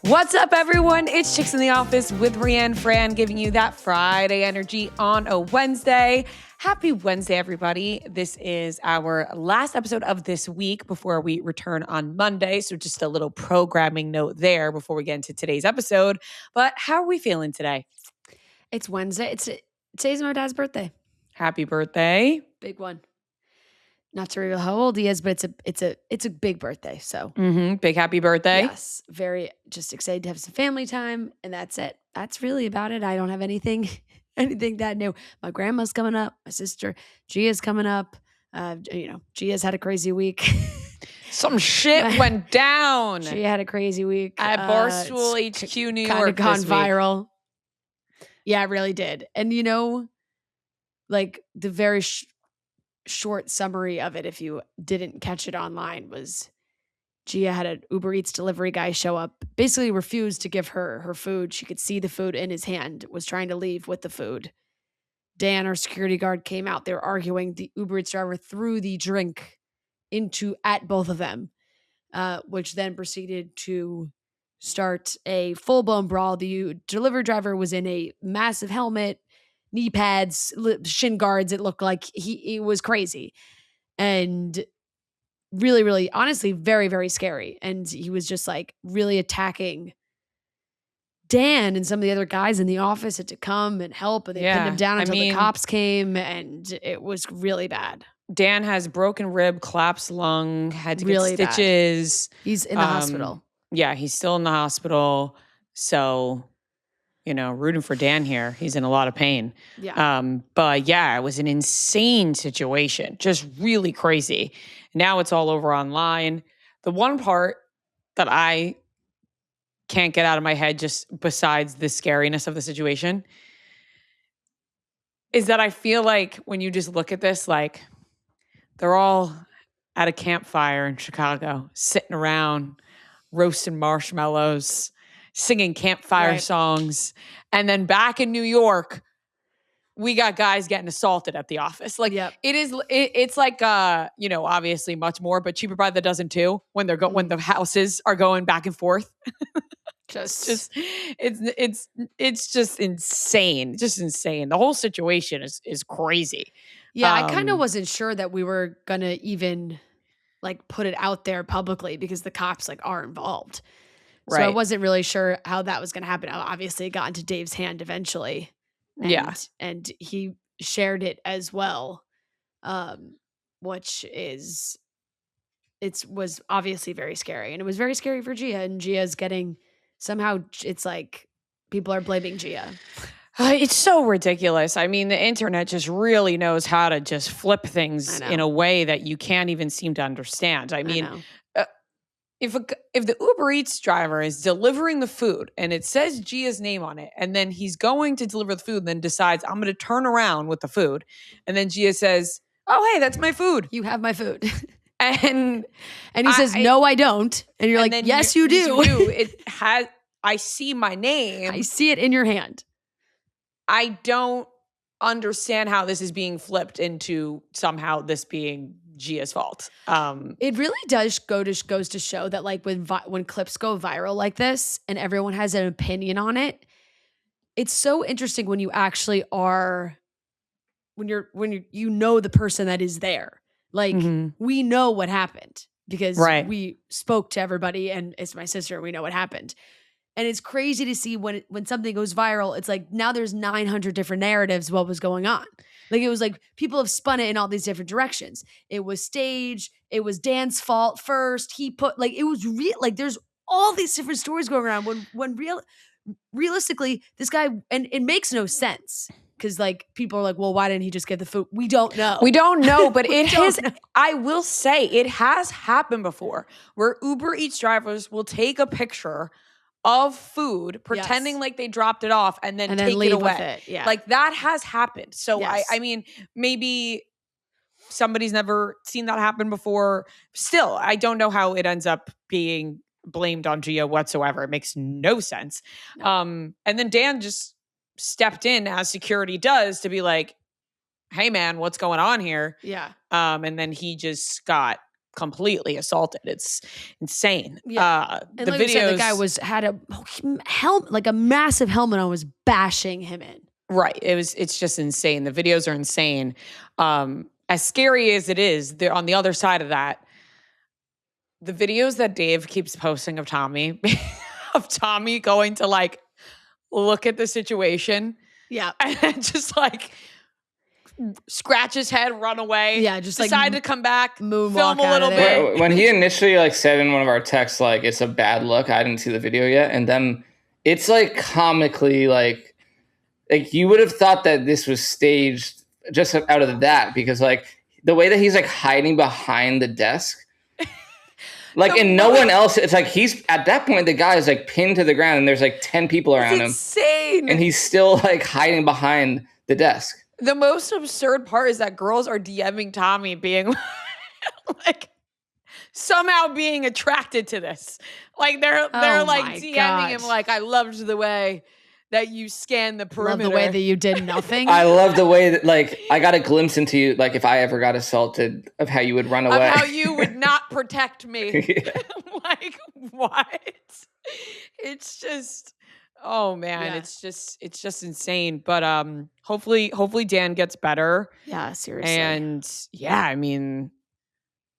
What's up, everyone? It's Chicks in the Office with Ria Fran, giving you that Friday energy on a Wednesday. Happy Wednesday, everybody. This is our last episode of this week before we return on Monday. So just a little programming note there before we get into today's episode. But how are we feeling today? It's Wednesday. Today's my dad's birthday. Happy birthday. Big one. Not to reveal how old he is, but it's a big birthday. So Big happy birthday. yes, very just excited to have some family time, and that's it. That's really about it. I don't have anything that new. My grandma's coming up. My sister Gia's coming up. Gia's had a crazy week. Some shit went down. She had a crazy week at Barstool HQ New York. Kind of gone viral. Yeah, it really did. And like the very short summary of it, if you didn't catch it online, was Gia had an Uber Eats delivery guy show up, basically refused to give her food. She could see the food in his hand, was trying to leave with the food. Dan, our security guard, came out. They were arguing. The Uber Eats driver threw the drink at both of them, which then proceeded to start a full-blown brawl. The delivery driver was in a massive helmet, knee pads, shin guards. It looked like he was crazy and really, really, honestly, very, very scary. And he was just like really attacking Dan, and some of the other guys in the office had to come and help, and they pinned him down until the cops came, and it was really bad. Dan has broken rib, collapsed lung, had to get stitches. Bad. He's in the hospital. Yeah, he's still in the hospital. So, rooting for Dan here. He's in a lot of pain. Yeah. But yeah, it was an insane situation. Just really crazy. Now it's all over online. The one part that I can't get out of my head, just besides the scariness of the situation, is that I feel like when you just look at this, like they're all at a campfire in Chicago, sitting around, roasting marshmallows, singing campfire songs. And then back in New York, we got guys getting assaulted at the office. Like it's like, obviously much more, but Cheaper by the Dozen too, when the houses are going back and forth. it's just insane. Just insane. The whole situation is crazy. Yeah. I kind of wasn't sure that we were going to even like put it out there publicly because the cops are involved. So I wasn't really sure how that was going to happen. Obviously it got into Dave's hand eventually. And he shared it as well. Which was obviously very scary. And it was very scary for Gia, and Gia's getting somehow, it's like people are blaming Gia. It's so ridiculous. I mean, the internet just really knows how to just flip things in a way that you can't even seem to understand. I mean, if the Uber Eats driver is delivering the food and it says Gia's name on it, and then he's going to deliver the food and then decides, I'm going to turn around with the food, and then Gia says, oh, hey, that's my food. You have my food. and he says, no, I don't. And you're like, yes, you do. I see my name. I see it in your hand. I don't understand how this is being flipped into somehow this being Gia's fault. It really goes to show that when clips go viral like this and everyone has an opinion on it, it's so interesting when you actually are, when you know the person that is there. We know what happened because we spoke to everybody, and it's my sister. We know what happened. And it's crazy to see when something goes viral, it's like now there's 900 different narratives of what was going on. Like it was like people have spun it in all these different directions. It was staged. It was Dan's fault first. He put it was real. Like there's all these different stories going around when realistically this guy, and it makes no sense. Because people are like, well, why didn't he just get the food? We don't know. But I will say it has happened before where Uber Eats drivers will take a picture of food, pretending like they dropped it off and then take it away. With it. Yeah. Like that has happened. So I mean, maybe somebody's never seen that happen before. Still, I don't know how it ends up being blamed on Gia whatsoever. It makes no sense. No. And then Dan just stepped in, as security does, to be like, hey man, what's going on here? Yeah. And then he just got completely assaulted. It's insane. Yeah. The And like videos, you said, the guy had a helmet, like a massive helmet on, was bashing him in. right. It's just insane. The videos are insane. As scary as it is, they're on the other side of that. The videos that Dave keeps posting of Tommy, of Tommy going to like look at the situation. Yeah. And just like scratch his head, run away. Yeah, just decide to come back, moonwalk film a out little of there. bit. When he initially like said in one of our texts, like, it's a bad look, I didn't see the video yet. And then it's like comically like you would have thought that this was staged just out of that, because like the way that he's like hiding behind the desk, like, and no one else, it's like he's at that point, the guy is like pinned to the ground and there's like 10 people around him. Insane. And he's still like hiding behind the desk. The most absurd part is that girls are DMing Tommy being like somehow being attracted to this. Like they're like DMing him like, I loved the way that you scanned the perimeter. Love the way that you did nothing. I love the way that, like, I got a glimpse into you, like, if I ever got assaulted, of how you would run away. Of how you would not protect me. Yeah. Like, what? It's just, oh man, Yeah. it's just insane. But hopefully Dan gets better. Yeah, seriously. And yeah, I mean,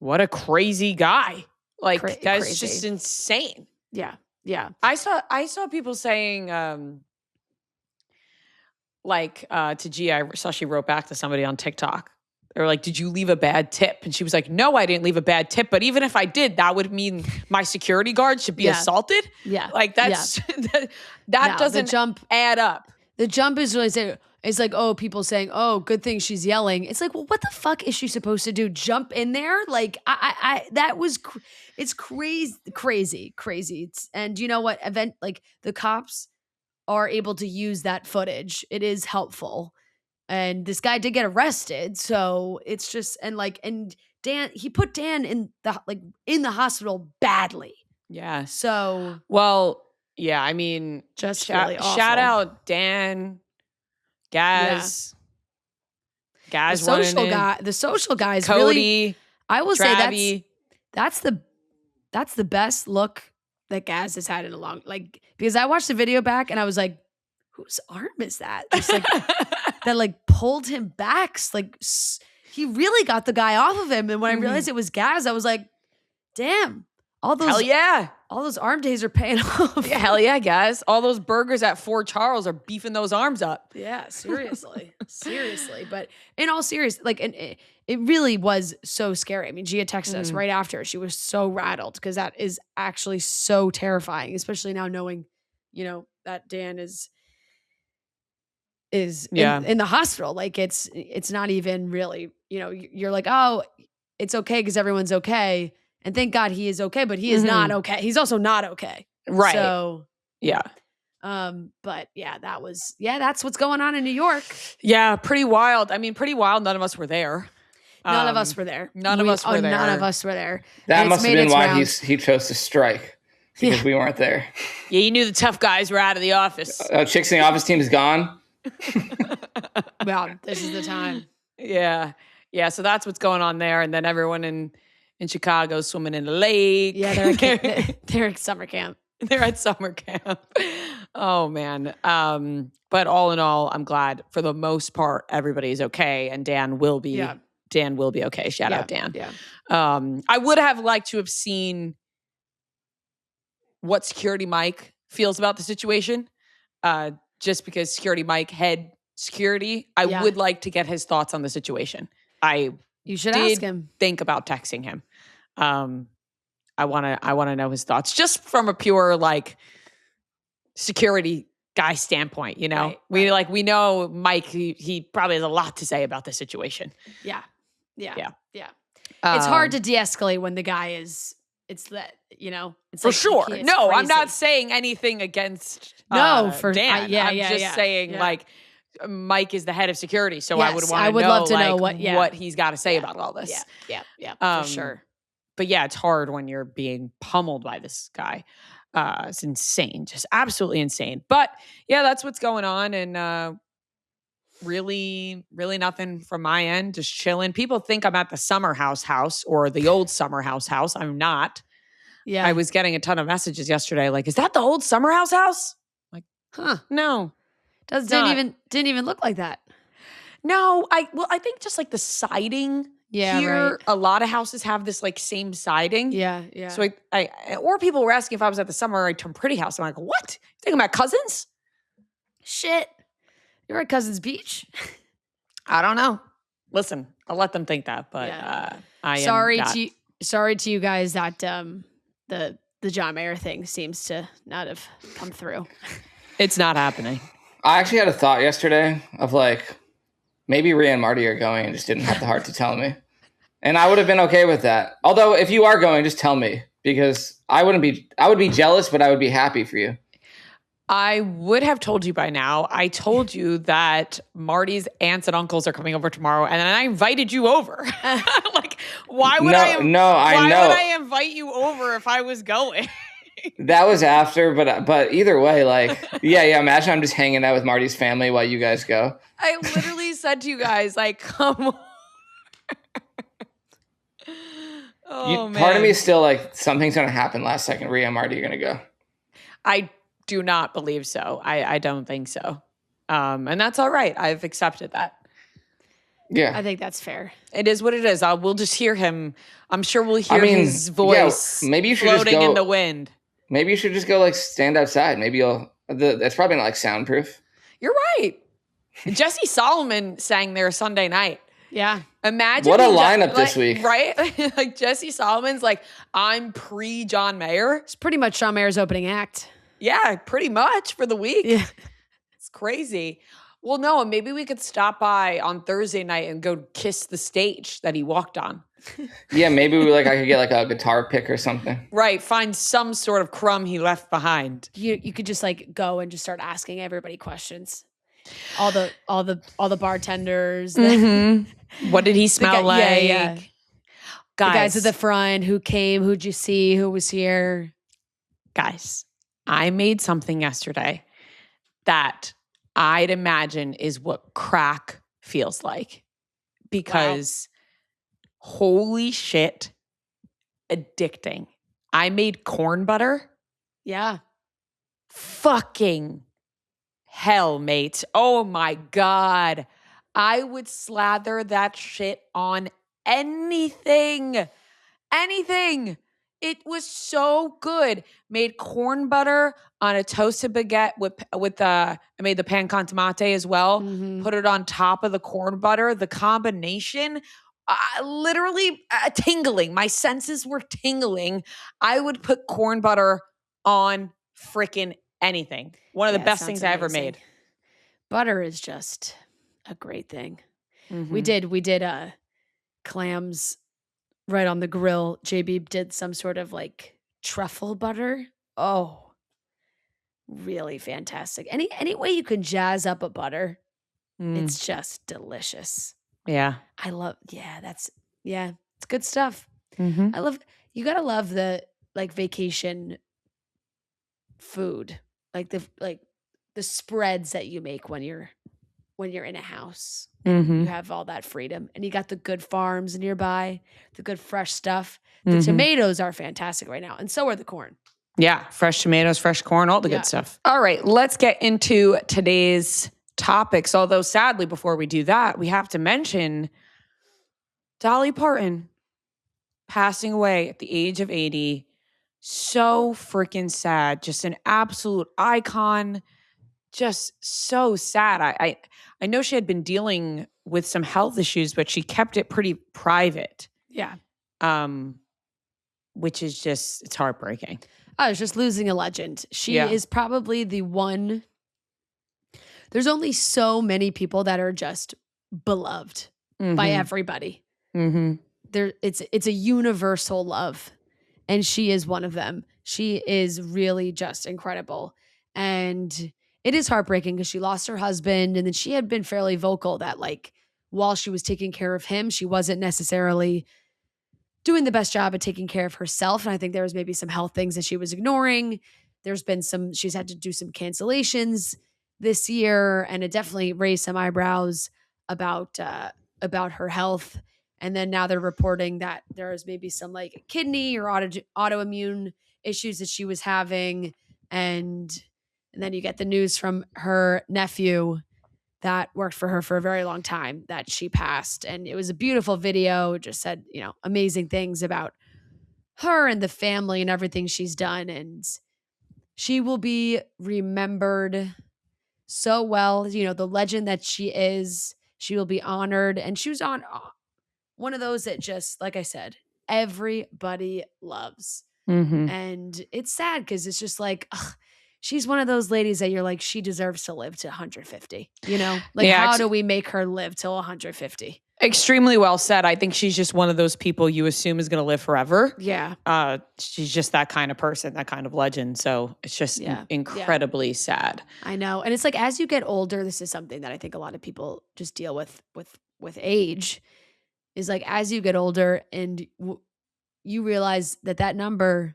what a crazy guy. Like, that's crazy. just insane. Yeah. Yeah. I saw people saying to Gia, I saw she wrote back to somebody on TikTok. They were like, did you leave a bad tip? And she was like, no, I didn't leave a bad tip. But even if I did, that would mean my security guard should be assaulted. Yeah. Like that's that doesn't add up. The jump is really saying, it's like, oh, people saying, oh, good thing she's yelling. It's like, well, what the fuck is she supposed to do? Jump in there? Like, that was, it's crazy. And you know what? Like the cops are able to use that footage. It is helpful. And this guy did get arrested. So it's just, and Dan, he put Dan in the hospital badly. Yeah. So. Well, yeah, I mean, just really awful. Shout out Dan, Gaz. Yeah. Gaz, the social guys, Cody, really, I will Travi. say that's the best look that Gaz has had in a long, like, because I watched the video back and I was like, whose arm is that? Just like that, like pulled him back. Like he really got the guy off of him. And when I realized it was Gaz, I was like, damn, hell yeah. All those arm days are paying off. Yeah, hell yeah, guys. All those burgers at Fort Charles are beefing those arms up. Yeah, seriously. Seriously. But in all seriousness, like, and it really was so scary. I mean, Gia texted us right after. She was so rattled because that is actually so terrifying, especially now knowing, that Dan is in the hospital. Like it's not even really, you're like, oh, it's okay because everyone's okay. And thank God he is okay, but he is not okay. He's also not okay. Right. So yeah. But yeah, that's what's going on in New York. Yeah, pretty wild. I mean, pretty wild. None of us were there. None of us were there. None of us were there. None of us were there. That must have been why he chose to strike, because we weren't there. Yeah, you knew the tough guys were out of the office. Chicks in the office team is gone. Well, this is the time. Yeah. Yeah, so that's what's going on there. And then everyone in Chicago swimming in the lake. Yeah, they're at summer camp. They're at summer camp. Oh, man. But all in all, I'm glad for the most part, everybody's okay. And Dan will be okay. Shout out Dan. Yeah. I would have liked to have seen what Security Mike feels about the situation. Just because Security Mike had security, I would like to get his thoughts on the situation. You should ask him. Think about texting him. I want to know his thoughts just from a pure like security guy standpoint. Right. We know Mike. He probably has a lot to say about the situation. Yeah. It's It's hard to de-escalate when the guy is. It's that It's for like, sure. No, crazy. I'm not saying anything against. Dan. I'm just saying like. Mike is the head of security, so I would want to know. Love to know what he's got to say about all this. Yeah, for sure. But yeah, it's hard when you're being pummeled by this guy. It's insane, just absolutely insane. But yeah, that's what's going on, and really nothing from my end. Just chilling. People think I'm at the summer house or the old summer house. I'm not. Yeah. I was getting a ton of messages yesterday. Like, is that the old summer house? Like, Huh. no. Didn't even look like that. No, I think just like the siding here, right. a lot of houses have this like same siding. Yeah. So or people were asking if I was at the Summer or Term Pretty house. I'm like, what? You thinking about Cousins? Shit. You're at Cousins Beach. I don't know. Listen, I'll let them think that, but I am sorry to you guys that the John Mayer thing seems to not have come through. It's not happening. I actually had a thought yesterday of like, maybe Ria and Marty are going and just didn't have the heart to tell me. And I would have been okay with that. Although if you are going, just tell me, because I would be jealous, but I would be happy for you. I would have told you by now. I told you that Marty's aunts and uncles are coming over tomorrow, and then I invited you over. Like, why would I invite you over if I was going? That was after, but either way, like, yeah. Imagine I'm just hanging out with Marty's family while you guys go. I literally said to you guys, like, come on. Man. Part of me is still like, something's going to happen last second. Ria and Marty are going to go. I do not believe so. I don't think so. And that's all right. I've accepted that. Yeah. I think that's fair. It is what it is. We'll just hear him. I'm sure we'll hear his voice maybe you should floating just go, in the wind. Maybe you should just go like stand outside. Maybe that's probably not like soundproof. You're right. Jesse Solomon sang there Sunday night. Yeah. Imagine what a lineup this week. Right? Like Jesse Solomon's like, I'm pre John Mayer. It's pretty much John Mayer's opening act. Yeah, pretty much for the week. Yeah. It's crazy. Well, no, maybe we could stop by on Thursday night and go kiss the stage that he walked on. Yeah, maybe I could get like a guitar pick or something. Right, find some sort of crumb he left behind. You could just like go and just start asking everybody questions. All the bartenders. Mm-hmm. What did he smell like? Yeah. The guys at the front, who came, who'd you see, who was here? Guys, I made something yesterday that I'd imagine is what crack feels like. Because holy shit, addicting. I made corn butter. Yeah. Fucking hell, mate. Oh my God. I would slather that shit on anything. Anything. It was so good. Made corn butter on a toasted baguette I made the pan con tomate as well. Mm-hmm. Put it on top of the corn butter. The combination, literally tingling. My senses were tingling. I would put corn butter on freaking anything. One of the best things I ever made. Butter is just a great thing. Mm-hmm. We did clams right on the grill. JB did some sort of like truffle butter. Oh, really fantastic. Any way you can jazz up a butter, it's just delicious. Yeah. It's good stuff. Mm-hmm. You gotta love the like vacation food, like the spreads that you make when you're in a house. Mm-hmm. You have all that freedom, and you got the good farms nearby, the good fresh stuff. The tomatoes are fantastic right now, and so are the corn. Yeah, fresh tomatoes, fresh corn, all the good stuff. All right, let's get into today's topics. Although sadly, before we do that, we have to mention Dolly Parton passing away at the age of 80. So freaking sad. Just an absolute icon. Just so sad. I know she had been dealing with some health issues, but she kept it pretty private. Yeah. Which is just, it's heartbreaking. I was just losing a legend. She is probably the one. There's only so many people that are just beloved by everybody. Mm-hmm. It's a universal love, and she is one of them. She is really just incredible, and it is heartbreaking because she lost her husband, and then she had been fairly vocal that like while she was taking care of him, she wasn't necessarily doing the best job at taking care of herself. And I think there was maybe some health things that she was ignoring. She's had to do some cancellations. this year, and it definitely raised some eyebrows about her health. And then now they're reporting that there's maybe some like kidney or autoimmune issues that she was having, and then you get the news from her nephew that worked for her for a very long time that she passed. And it was a beautiful video. It just said, amazing things about her and the family and everything she's done. And she will be remembered so well. The legend that she is, she will be honored. And she was on one of those that just, like I said, everybody loves. Mm-hmm. And it's sad because it's just like, she's one of those ladies that you're like, she deserves to live to 150, how do we make her live till 150? Extremely well said. I think she's just one of those people you assume is going to live forever. Yeah. She's just that kind of person, that kind of legend. So it's just incredibly sad. I know. And it's like, as you get older, this is something that I think a lot of people just deal with age, is like, as you get older and you realize that number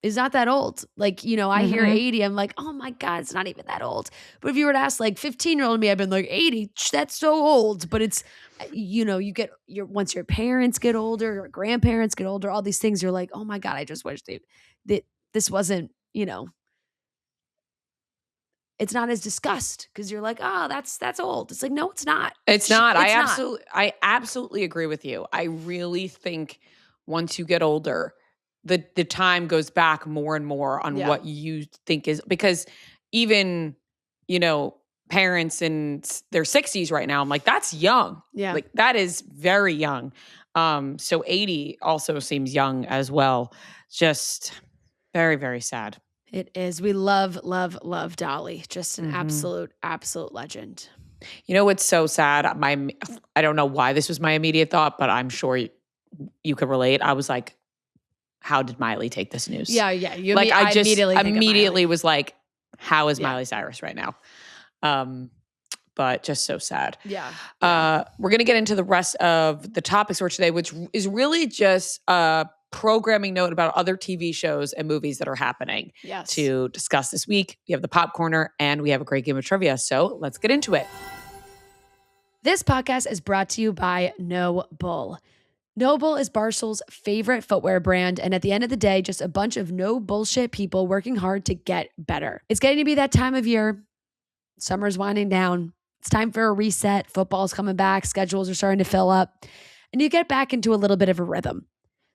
is not that old. Like, I hear 80, I'm like, oh my God, it's not even that old. But if you were to ask like 15-year-old me, I've been like 80, that's so old. But it's, you get once your parents get older, your grandparents get older, all these things, you're like, oh my God, I just wish that this wasn't, it's not as discussed, because you're like, oh, that's old. It's like, no, it's not. It's not. I absolutely agree with you. I really think once you get older, the time goes back more and more on what you think is, because even, parents in their 60s right now, I'm like, that's young. Yeah. Like that is very young. So 80 also seems young as well. Just very, very sad. It is. We love, love, love Dolly. Just an absolute legend. What's so sad? I don't know why this was my immediate thought, but I'm sure you could relate. I was like, how did Miley take this news? Yeah. I just immediately was like, how is Miley Cyrus right now? But just so sad. Yeah. We're going to get into the rest of the topics for today, which is really just a programming note about other TV shows and movies that are happening to discuss this week. We have the Pop Corner and we have a great game of trivia. So let's get into it. This podcast is brought to you by No Bull. No Bull is Barstool's favorite footwear brand, and at the end of the day, just a bunch of no bullshit people working hard to get better. It's getting to be that time of year. Summer's winding down. It's time for a reset. Football's coming back. Schedules are starting to fill up, and you get back into a little bit of a rhythm.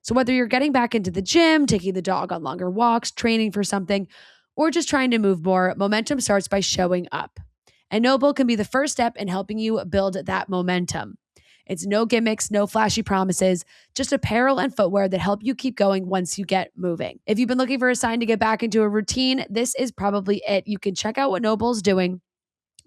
So whether you're getting back into the gym, taking the dog on longer walks, training for something, or just trying to move more, momentum starts by showing up. And No Bull can be the first step in helping you build that momentum. It's no gimmicks, no flashy promises, just apparel and footwear that help you keep going once you get moving. If you've been looking for a sign to get back into a routine, this is probably it. You can check out what No Bull's doing,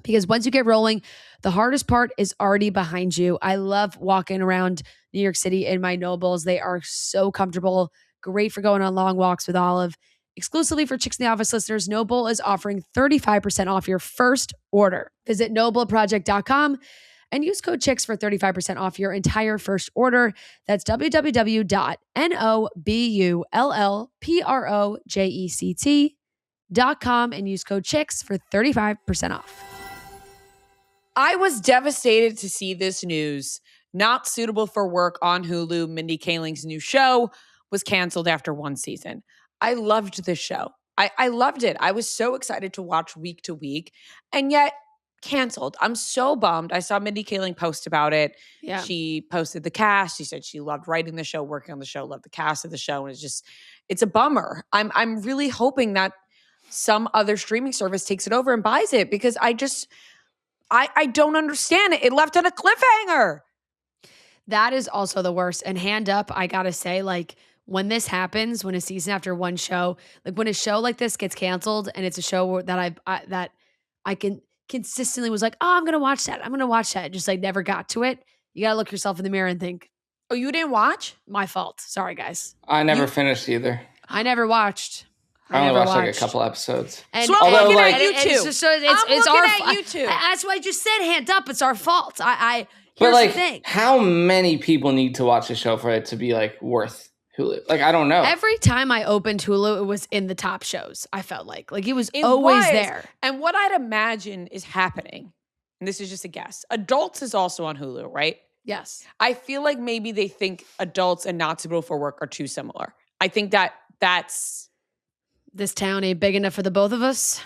because once you get rolling, the hardest part is already behind you. I love walking around New York City in my No Bulls. They are so comfortable, great for going on long walks with Olive. Exclusively for Chicks in the Office listeners, No Bull is offering 35% off your first order. Visit nobullproject.com and use code CHICKS for 35% off your entire first order. That's www.nobullproject.com and use code CHICKS for 35% off. I was devastated to see this news. Not Suitable for Work on Hulu, Mindy Kaling's new show, was canceled after one season. I loved this show. I loved it. I was so excited to watch week to week, and yet canceled. I'm so bummed. I saw Mindy Kaling post about it. Yeah. She posted the cast. She said she loved writing the show, working on the show, loved the cast of the show. And it's a bummer. I'm really hoping that some other streaming service takes it over and buys it, because I don't understand it. It left on a cliffhanger. That is also the worst. And hand up, I gotta say, like, when this happens, when a season after one show, like when a show like this gets canceled and it's a show that I can consistently was like, oh, I'm going to watch that. Just like never got to it. You got to look yourself in the mirror and think, oh, you didn't watch? My fault. Sorry, guys. I never finished either. I never watched. I only watched like a couple episodes. And, so I'm looking at you two. It's our fault. You two. That's why I just said hand up. It's our fault. Here's but like, the thing. how many people need to watch the show for it to be like worth Hulu. Like, I don't know. Every time I opened Hulu, it was in the top shows, I felt like. Like, it was always there. And what I'd imagine is happening, and this is just a guess, Adults is also on Hulu, right? Yes. I feel like maybe they think Adults and Not Suitable for Work are too similar. I think that's... This town ain't big enough for the both of us.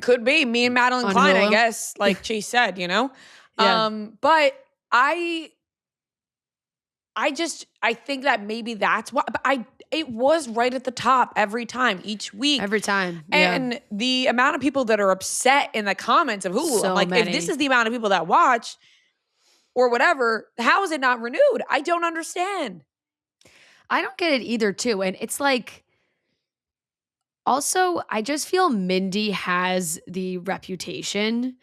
Could be. Me and Madeline On Klein, Hulu? I guess, like Chase said, you know? Yeah. But I think that maybe that's why, but it was right at the top every time, each week. Every time. Yeah. And the amount of people that are upset in the comments of Hulu, So I'm like, many. if this is the amount of people that watch or whatever, how is it not renewed? I don't understand. I don't get it either, too. And it's like, also, I just feel Mindy has the reputation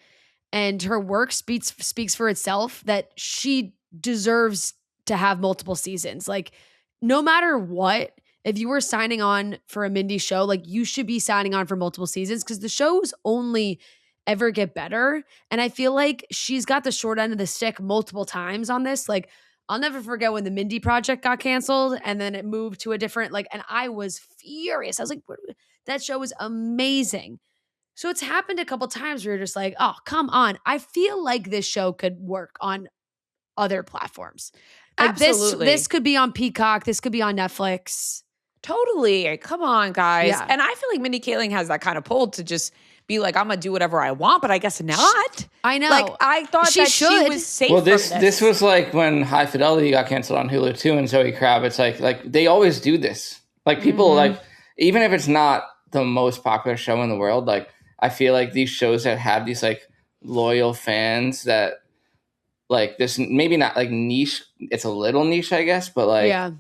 and her work speaks for itself that she deserves to have multiple seasons. Like, no matter what, if you were signing on for a Mindy show, like, you should be signing on for multiple seasons because the shows only ever get better. And I feel like she's got the short end of the stick multiple times on this. Like, I'll never forget when the Mindy Project got canceled and then it moved to a different, like, and I was furious. I was like, that show was amazing. So it's happened a couple times where you're just like, oh, come on. I feel like this show could work on other platforms. Like, Absolutely. This could be on Peacock. This could be on Netflix. Totally. Come on, guys. Yeah. And I feel like Mindy Kaling has that kind of pull to just be like, I'm going to do whatever I want, but I guess not. I know. Like, I thought She that she should. was safe Well, from this was like when High Fidelity got canceled on Hulu too, and Zoe Kravitz. Like they always do this. Like, people like, even if it's not the most popular show in the world, like, I feel like these shows that have these like loyal fans that like this, maybe not like niche. It's a little niche, I guess, but like, Yeah.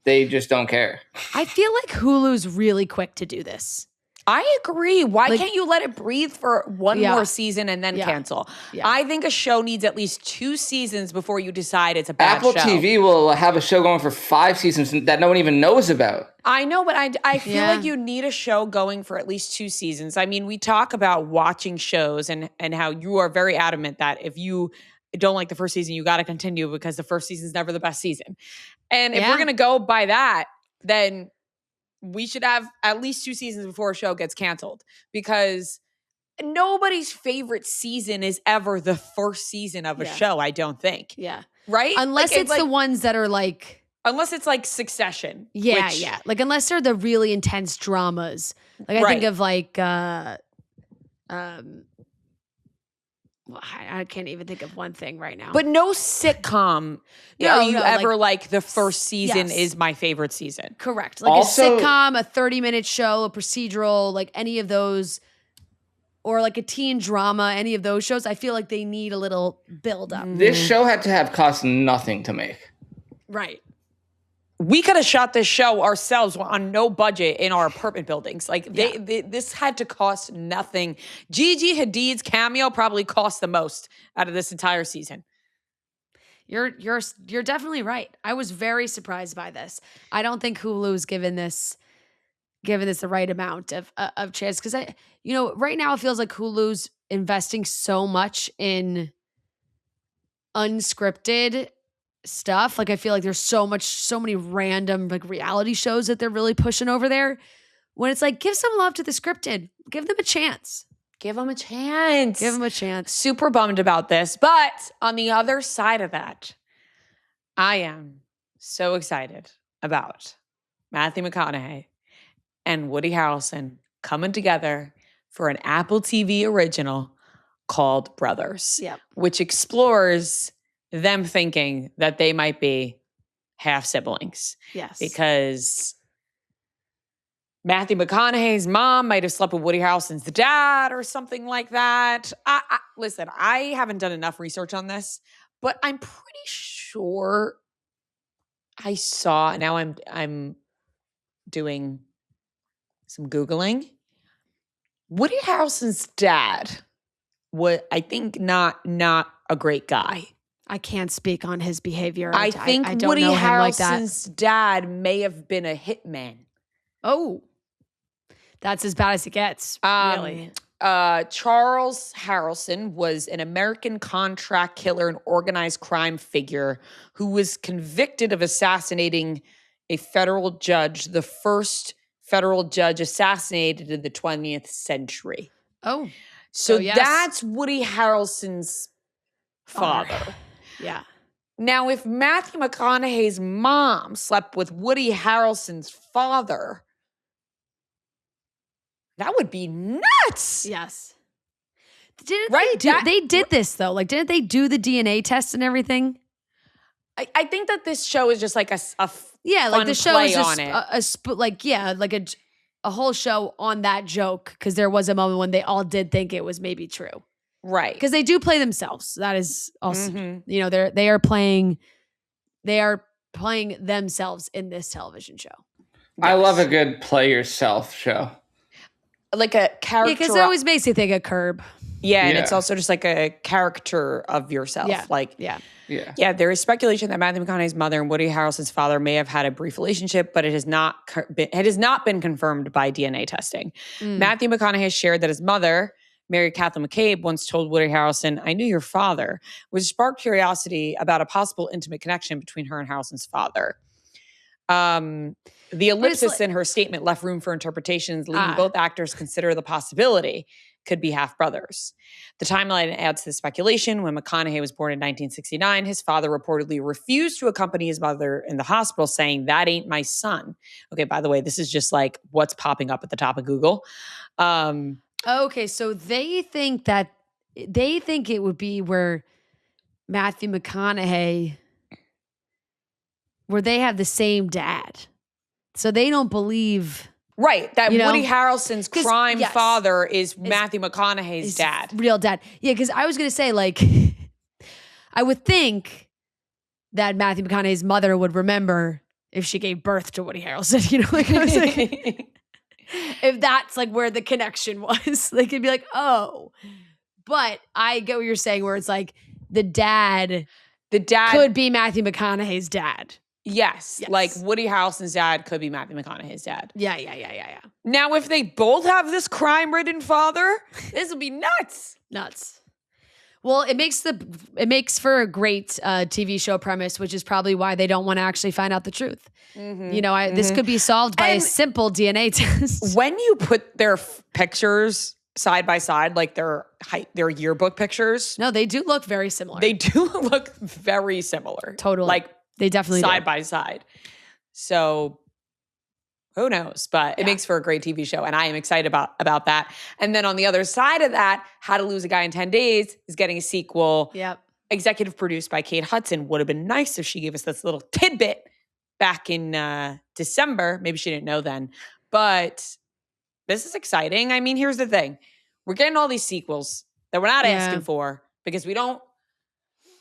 they just don't care. I feel like Hulu's really quick to do this. I agree. Why Like- can't you let it breathe for one Yeah. more season and then Yeah. cancel? Yeah. I think a show needs at least 2 seasons before you decide it's a bad Apple show. TV will have a show going for 5 seasons that no one even knows about. I know, but I feel Yeah. like you need a show going for at least 2 seasons. I mean, we talk about watching shows and how you are very adamant that if you don't like the first season, you got to continue because the first season is never the best season. And if Yeah. we're going to go by that, then we should have at least 2 seasons before a show gets canceled, because nobody's favorite season is ever the first season of a Yeah. show, I don't think. Yeah. Right? Unless Like, it's the ones that are like, unless it's like Succession. yeah, which- yeah. Like, unless they're the really intense dramas. Like, I think Right. of like, well, I can't even think of one thing right now. But no sitcom No, are you no, ever like the first season yes. is my favorite season. correct. Like Also- a sitcom, a 30-minute show, a procedural, like any of those, or like a teen drama, any of those shows, I feel like they need a little build up. This show had to have cost nothing to make. Right. We could have shot this show ourselves on no budget in our apartment buildings. Like this had to cost nothing. Gigi Hadid's cameo probably cost the most out of this entire season. You're definitely right. I was very surprised by this. I don't think Hulu's given this the right amount of chance, because right now it feels like Hulu's investing so much in unscripted stuff. Like, I feel like there's so many random like reality shows that they're really pushing over there, when it's like, give some love to the scripted, give them a chance. Give them a chance. Give them a chance. Super bummed about this. But on the other side of that, I am so excited about Matthew McConaughey and Woody Harrelson coming together for an Apple TV original called Brothers, Yep. which explores them thinking that they might be half siblings, Yes. because Matthew McConaughey's mom might have slept with Woody Harrelson's dad or something like that. Listen, I haven't done enough research on this, but I'm pretty sure I saw. Now I'm doing some Googling. Woody Harrelson's dad was, I think, not a great guy. I can't speak on his behavior. I think I don't Woody know him like that. Harrelson's dad may have been a hitman. Oh, that's as bad as it gets. Really? Charles Harrelson was an American contract killer and organized crime figure who was convicted of assassinating a federal judge, the first federal judge assassinated in the 20th century. Oh. So yes. that's Woody Harrelson's father. Yeah. Now, if Matthew McConaughey's mom slept with Woody Harrelson's father, that would be nuts. Yes. Didn't Right? they did this though? Like, didn't they do the DNA test and everything? I think that this show is just like a Like the show is just on it. a whole show on that joke, because there was a moment when they all did think it was maybe true. Right. Because they do play themselves. That is also, Mhm. they are playing themselves in this television show. I love a good play yourself show. Like a character. Yeah, because it always makes you think of Curb. Yeah, and it's also just like a character of yourself. Yeah. Yeah, there is speculation that Matthew McConaughey's mother and Woody Harrelson's father may have had a brief relationship, but it has not been confirmed by DNA testing. Matthew McConaughey has shared that his mother, Mary Kathleen McCabe, once told Woody Harrelson, "I knew your father," which sparked curiosity about a possible intimate connection between her and Harrelson's father. The ellipsis in her statement left room for interpretations, leaving both actors consider the possibility could be half brothers. The timeline adds to the speculation. When McConaughey was born in 1969, his father reportedly refused to accompany his mother in the hospital, saying, "That ain't my son." Okay, by the way, this is just like what's popping up at the top of Google. Okay, so they think it would be where Matthew McConaughey, where they have the same dad. So they don't believe... Right, that Woody Harrelson's crime father is Matthew McConaughey's dad. Real dad. Yeah, because I was going to say, like, I would think that Matthew McConaughey's mother would remember if she gave birth to Woody Harrelson. You know, like, I was like, if that's like where the connection was, they could be like, oh. But I get what you're saying, where it's like the dad could be Matthew McConaughey's dad. Yes, like Woody Harrelson's dad could be Matthew McConaughey's dad. Yeah. Now, if they both have this crime-ridden father, this will be nuts. Nuts. Well, it makes for a great TV show premise, which is probably why they don't want to actually find out the truth. Mm-hmm. You know, this could be solved by a simple DNA test. When you put their pictures side by side, like their yearbook pictures, no, they do look very similar. They do look very similar. Totally. Like they definitely side by side. So who knows? But it makes for a great TV show, and I am excited about that. And then on the other side of that, How to Lose a Guy in 10 Days is getting a sequel. Yep. Executive produced by Kate Hudson. Would have been nice if she gave us this little tidbit back in December. Maybe she didn't know then. But this is exciting. I mean, here's the thing. We're getting all these sequels that we're not asking for because we don't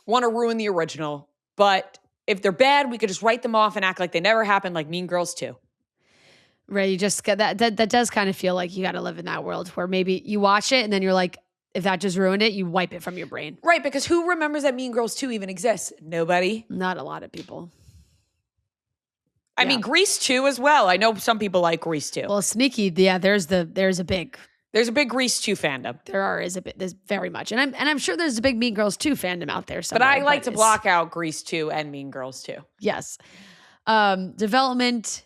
want to ruin the original. But if they're bad, we could just write them off and act like they never happened, like Mean Girls 2. Right. You just get that does kind of feel like you got to live in that world where maybe you watch it and then you're like, if that just ruined it, you wipe it from your brain. Right. Because who remembers that Mean Girls 2 even exists? Nobody. Not a lot of people. I mean, Grease 2 as well. I know some people like Grease 2. Well, sneaky. Yeah. There's a big Grease 2 fandom. There's very much. And I'm sure there's a big Mean Girls 2 fandom out there somewhere. But I like to block out Grease 2 and Mean Girls 2. Yes. Development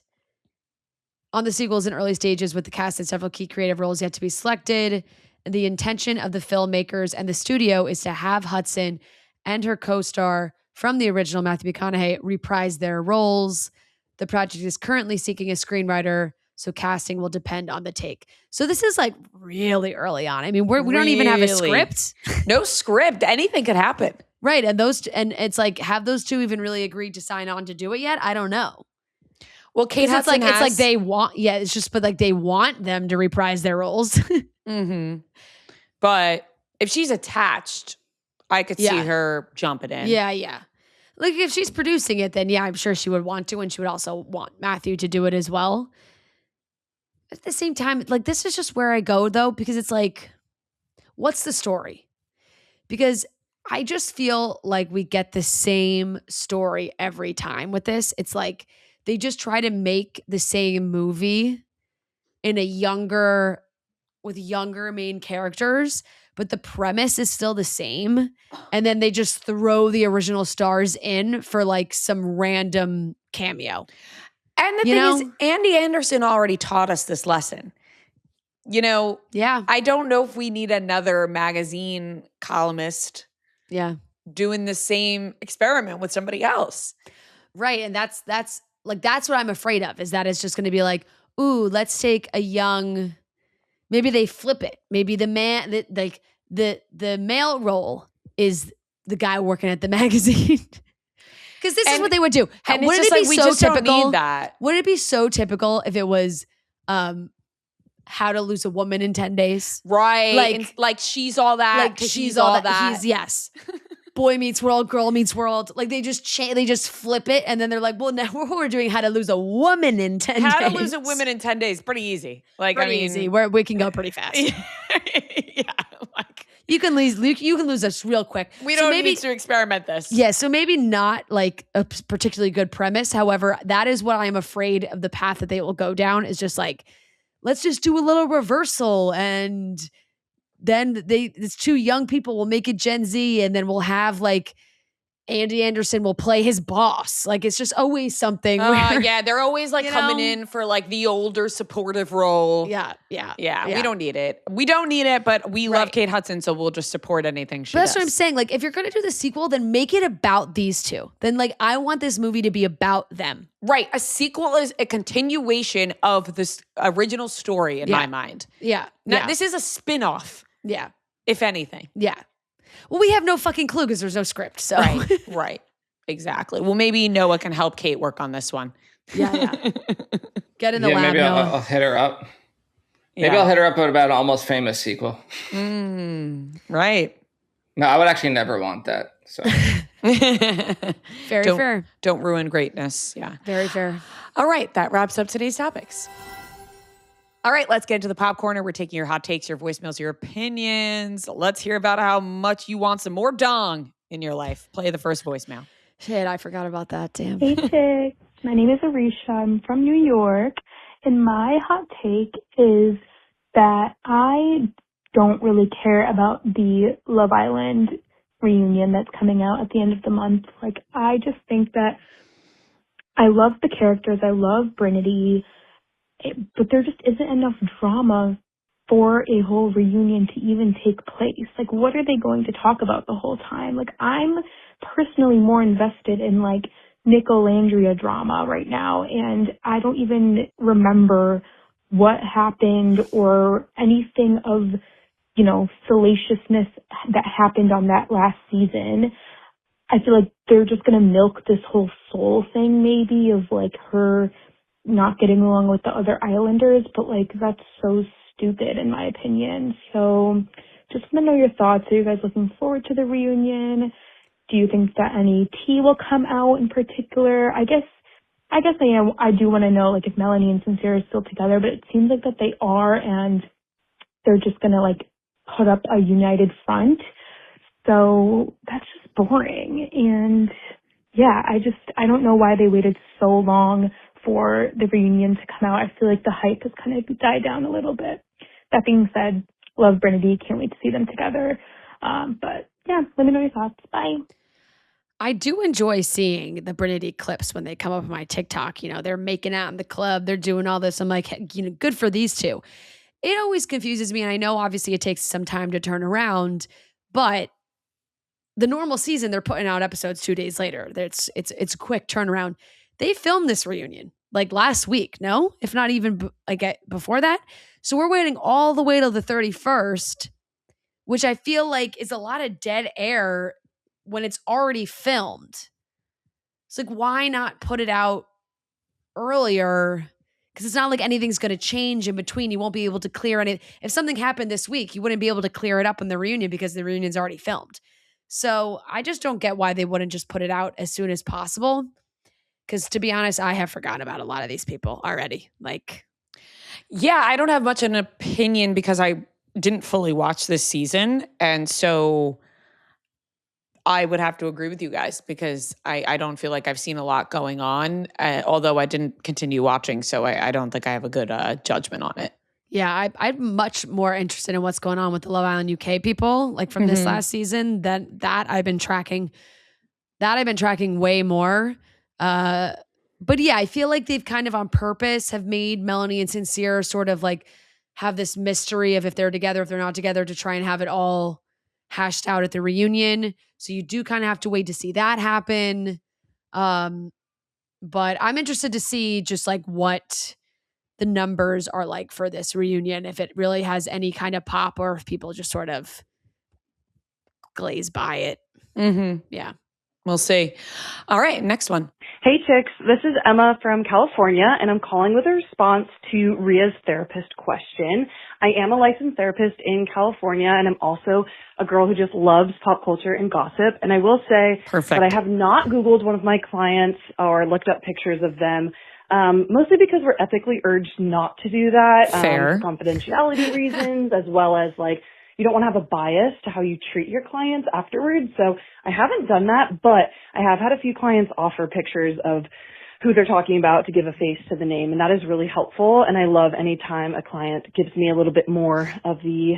on the sequel is in early stages with the cast and several key creative roles yet to be selected. The intention of the filmmakers and the studio is to have Hudson and her co-star from the original, Matthew McConaughey, reprise their roles. The project is currently seeking a screenwriter, so casting will depend on the take. So this is like really early on. I mean, we don't even have a script. No script. Anything could happen. Right. And it's like, have those two even really agreed to sign on to do it yet? I don't know. Well, Kate Hudson it's like they want, it's just, but like they want them to reprise their roles. Mm-hmm. But if she's attached, I could see her jumping in. Yeah. Like if she's producing it, then I'm sure she would want to, and she would also want Matthew to do it as well. At the same time, like this is just where I go though, because it's like, what's the story? Because I just feel like we get the same story every time with this. It's like they just try to make the same movie in with younger main characters, but the premise is still the same. And then they just throw the original stars in for like some random cameo. And the thing is, Andy Anderson already taught us this lesson. Yeah. I don't know if we need another magazine columnist doing the same experiment with somebody else. Right. And that's what I'm afraid of, is that it's just going to be like, ooh, let's take a young, maybe they flip it. Maybe the man, the male role is the guy working at the magazine. Because this is what they would do. And wouldn't it's just it be like, we so just typical? don't need that. Wouldn't it be so typical if it was How to Lose a Woman in 10 Days? Right. Like she's all that. Like she's all that. Yes. Boy meets world, girl meets world. Like they just they just flip it, and then they're like, well, now we're doing How to Lose a Woman in 10 days. How to Lose a Woman in 10 days. Pretty easy. Like, pretty easy. We can go pretty fast. Like you can lose us real quick. We don't need to experiment this. Yeah, so maybe not like a particularly good premise. However, that is what I'm afraid of, the path that they will go down, is just like, let's just do a little reversal, and then these two young people will make it Gen Z, and then we'll have like Andy Anderson will play his boss. Like it's just always something. Yeah, they're always like coming in for like the older supportive role. Yeah. We don't need it. We don't need it, but we love Kate Hudson, so we'll just support anything she does. That's what I'm saying. Like if you're going to do the sequel, then make it about these two. Then like I want this movie to be about them. Right. A sequel is a continuation of this original story in my mind. Yeah. This is a spin-off. Yeah. If anything. Yeah. Well, we have no fucking clue because there's no script. So Right. Exactly. Well, maybe Noah can help Kate work on this one. Yeah. Get in the lab. Maybe I'll hit her up. Maybe I'll hit her up about an Almost Famous sequel. Right. No, I would actually never want that. So Very fair. Don't ruin greatness. Yeah. Very fair. All right. That wraps up today's topics. All right, let's get into the pop corner. We're taking your hot takes, your voicemails, your opinions. Let's hear about how much you want some more dong in your life. Play the first voicemail. Shit, I forgot about that. Damn. Hey, chicks. My name is Arisha. I'm from New York. And my hot take is that I don't really care about the Love Island reunion that's coming out at the end of the month. Like, I just think that I love the characters. I love Brinity. But there just isn't enough drama for a whole reunion to even take place. Like, what are they going to talk about the whole time? Like, I'm personally more invested in, like, Nicolandria drama right now, and I don't even remember what happened or anything of, salaciousness that happened on that last season. I feel like they're just going to milk this whole soul thing, maybe, of, like, her not getting along with the other islanders, but like that's so stupid in my opinion. So just want to know your thoughts. Are you guys looking forward to the reunion? Do you think that any tea will come out in particular? I guess I am. I do want to know like if Melanie and Sincere are still together, but it seems like that they are, and they're just gonna like put up a united front. So that's just boring. And yeah, I don't know why they waited so long for the reunion to come out. I feel like the hype has kind of died down a little bit. That being said, love Brinity. Can't wait to see them together. But yeah, let me know your thoughts. Bye. I do enjoy seeing the Brinity clips when they come up on my TikTok. They're making out in the club. They're doing all this. I'm like, good for these two. It always confuses me. And I know obviously it takes some time to turn around, but the normal season, they're putting out episodes 2 days later. It's a quick turnaround. They filmed this reunion like last week, no? If not even before that. So we're waiting all the way till the 31st, which I feel like is a lot of dead air when it's already filmed. It's like, why not put it out earlier? Because it's not like anything's going to change in between. You won't be able to clear any. If something happened this week, you wouldn't be able to clear it up in the reunion because the reunion's already filmed. So I just don't get why they wouldn't just put it out as soon as possible. Because to be honest, I have forgotten about a lot of these people already. Yeah, I don't have much of an opinion because I didn't fully watch this season. And so I would have to agree with you guys because I don't feel like I've seen a lot going on, although I didn't continue watching. So I don't think I have a good judgment on it. Yeah, I'm much more interested in what's going on with the Love Island UK people, like from this last season. That I've been tracking. That I've been tracking way more. But yeah, I feel like they've kind of on purpose have made Melanie and Sincere sort of like have this mystery of if they're together, if they're not together, to try and have it all hashed out at the reunion. So you do kind of have to wait to see that happen. But I'm interested to see just like what the numbers are like for this reunion, if it really has any kind of pop or if people just sort of glaze by it. Mm-hmm. Yeah. We'll see. All right, next one. Hey chicks, this is Emma from California, and I'm calling with a response to Ria's therapist question. I am a licensed therapist in California, and I'm also a girl who just loves pop culture and gossip. And I will say that I have not Googled one of my clients or looked up pictures of them, mostly because we're ethically urged not to do that. Fair. For confidentiality reasons, as well as like, you don't want to have a bias to how you treat your clients afterwards. So I haven't done that, but I have had a few clients offer pictures of who they're talking about to give a face to the name. And that is really helpful. And I love any time a client gives me a little bit more of the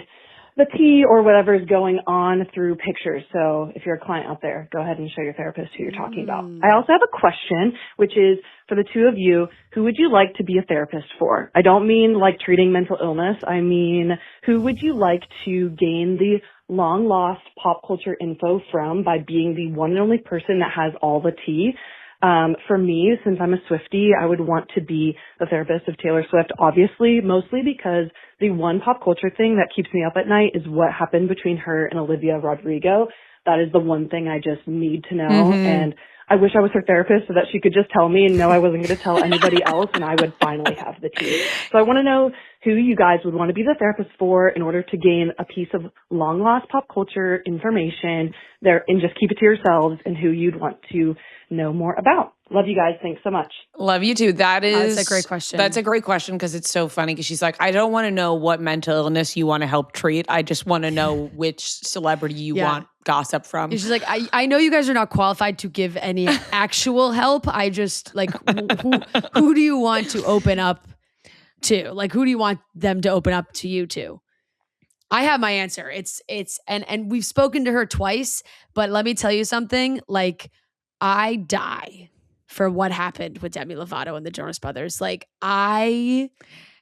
tea or whatever is going on through pictures. So if you're a client out there, go ahead and show your therapist who you're talking about. I also have a question, which is for the two of you, who would you like to be a therapist for? I don't mean like treating mental illness. I mean, who would you like to gain the long lost pop culture info from by being the one and only person that has all the tea? For me, since I'm a Swiftie, I would want to be the therapist of Taylor Swift, obviously, mostly because the one pop culture thing that keeps me up at night is what happened between her and Olivia Rodrigo. That is the one thing I just need to know. And I wish I was her therapist so that she could just tell me and know I wasn't going to tell anybody else, and I would finally have the tea. So I want to know who you guys would want to be the therapist for in order to gain a piece of long lost pop culture information there, and just keep it to yourselves, and who you'd want to know more about. Love you guys. Thanks so much. Love you too. That's a great question. That's a great question because it's so funny because she's like, I don't want to know what mental illness you want to help treat. I just want to know which celebrity you want gossip from. And she's like, I know you guys are not qualified to give any actual help. I just like, who do you want to open up to? Like, who do you want them to open up to you to? I have my answer. And we've spoken to her twice, but let me tell you something. Like, I die for what happened with Demi Lovato and the Jonas Brothers. Like, I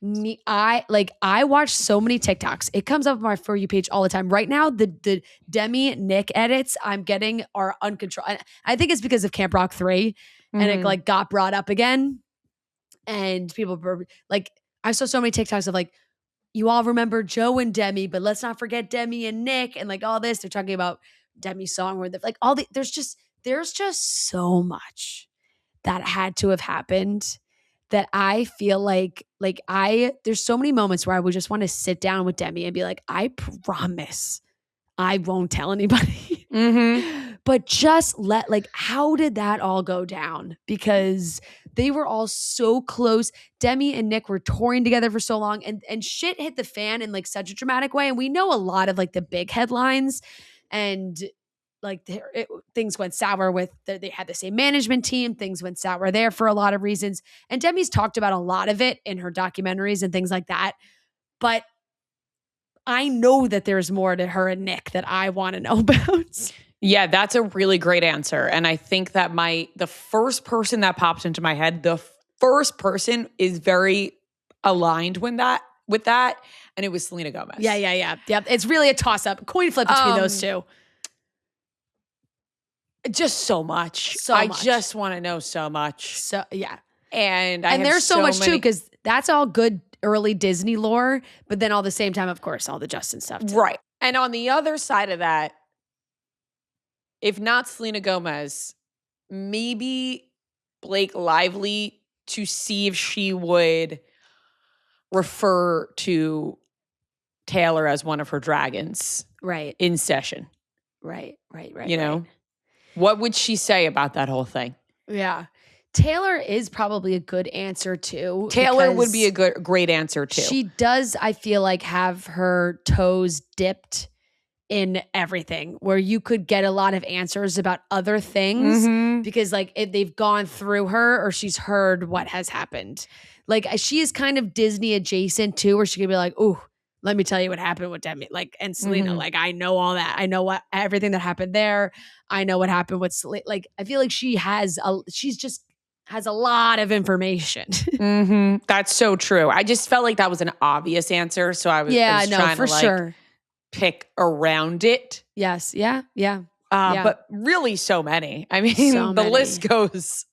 watch so many TikToks. It comes up on my For You page all the time. Right now, the Demi Nick edits I'm getting are uncontrolled. I think it's because of Camp Rock 3 and it like got brought up again. And people were like, I saw so many TikToks of like, you all remember Joe and Demi, but let's not forget Demi and Nick and like all this. They're talking about Demi's song where like all the there's just so much that had to have happened that I feel like there's so many moments where I would just want to sit down with Demi and be like, I promise I won't tell anybody. But just how did that all go down? Because they were all so close. Demi and Nick were touring together for so long and shit hit the fan in like such a dramatic way. And we know a lot of like the big headlines and like things went sour with they had the same management team. Things went sour there for a lot of reasons. And Demi's talked about a lot of it in her documentaries and things like that. But I know that there's more to her and Nick that I want to know about. Yeah, that's a really great answer. And I think that the first person that popped into my head, the first person is very aligned with that. And it was Selena Gomez. Yeah. Yep. It's really a toss-up. Coin flip between those two. Just so much. I just want to know so much. So yeah. And there's so much too, because that's all good early Disney lore, but then all the same time, of course, all the Justin stuff too. Right. And on the other side of that, if not Selena Gomez, maybe Blake Lively to see if she would refer to Taylor as one of her dragons. Right. In session. Right. You know? What would she say about that whole thing? Yeah. Taylor is probably a good answer too. Taylor would be a great answer too. She does, I feel like, have her toes dipped in everything where you could get a lot of answers about other things because like they've gone through her or she's heard what has happened. Like she is kind of Disney adjacent too, where she could be like, "Ooh, let me tell you what happened with Demi." Like, and Selena, like, I know all that. I know everything that happened there. I know what happened with Selena. Like, I feel like she's just has a lot of information. That's so true. I just felt like that was an obvious answer. So I was trying to like pick around it. Yes. Yeah. But really so many. I mean, the list goes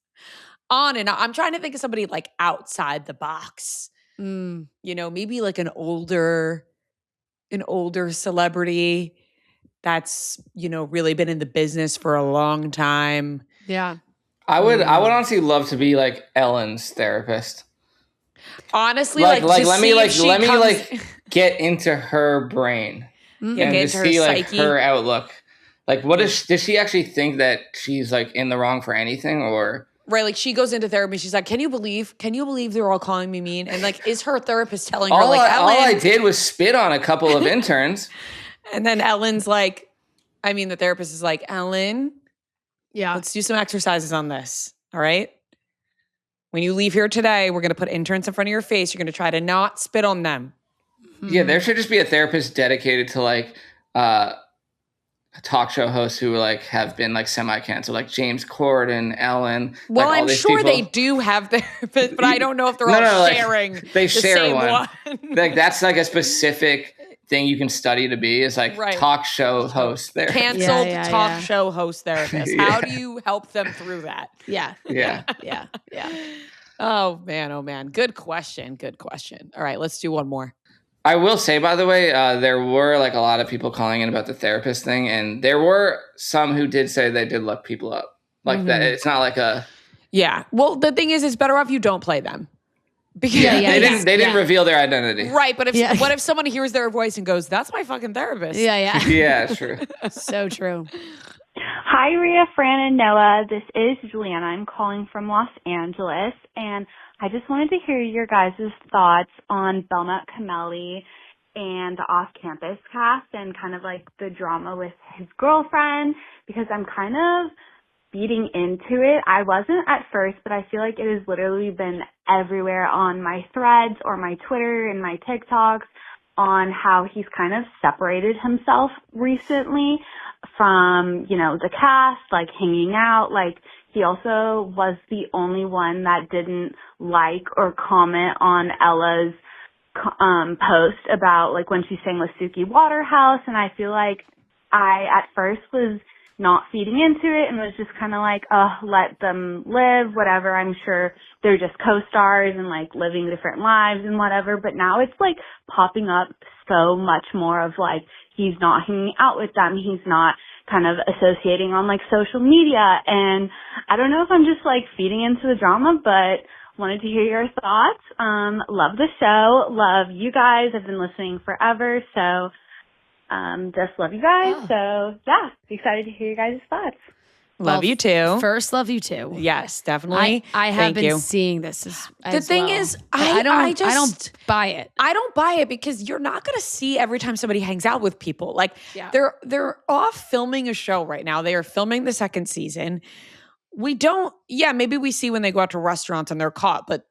on and on. I'm trying to think of somebody like outside the box. You know, maybe like an older celebrity that's, you know, really been in the business for a long time. Yeah. I would honestly love to be like Ellen's therapist. Honestly, let me get into her brain and to see like her outlook. Like, what does she actually think that she's like in the wrong for anything, or right? Like she goes into therapy. She's like, "Can you believe they're all calling me mean?" And like, is her therapist telling her like, "Ellen, all I did was spit on a couple of interns," and then Ellen's like, the therapist is like, "Ellen, yeah, let's do some exercises on this. All right. When you leave here today, we're going to put interns in front of your face. You're going to try to not spit on them." Yeah, there should just be a therapist dedicated to like talk show hosts who like have been like semi-canceled, like James Corden, Ellen. Well, like, I'm sure they do have therapists, but I don't know if they're all sharing. Like, they share same one. Like that's like a specific thing you can study to be is like talk show host therapist. Canceled talk show host therapist. How do you help them through that? Yeah. Oh man. Good question. All right, let's do one more. I will say, by the way, there were like a lot of people calling in about the therapist thing, and there were some who did say they did look people up. Like that, it's not like a. Yeah. Well, the thing is, it's better off you don't play them. Because they didn't reveal their identity. Right, but what if someone hears their voice and goes, "That's my fucking therapist"? Yeah, true. So true. Hi, Ria, Fran, and Noah. This is Juliana. I'm calling from Los Angeles, and I just wanted to hear your guys' thoughts on Belmont Cameli and the off-campus cast and kind of like the drama with his girlfriend, because I'm kind of feeding into it. I wasn't at first, but I feel like it has literally been everywhere on my threads or my Twitter and my TikToks on how he's kind of separated himself recently from, you know, the cast, like hanging out. Like he also was the only one that didn't like or comment on Ella's post about like when she sang with Suki Waterhouse. And I feel like I at first was not feeding into it and was just kind of like, let them live, whatever. I'm sure they're just co-stars and like living different lives and whatever. But now it's like popping up so much more of like, he's not hanging out with them. He's not kind of associating on like social media. And I don't know if I'm just like feeding into the drama, but wanted to hear your thoughts. Love the show. Love you guys. I've been listening forever. So just love you guys. So yeah, excited to hear your guys' thoughts. Love you too. First, love you too. Yes, definitely. I have been seeing this the thing is, I don't buy it. I don't buy it because you're not going to see every time somebody hangs out with people. Like they're off filming a show right now. They are filming the second season. Maybe we see when they go out to restaurants and they're caught, but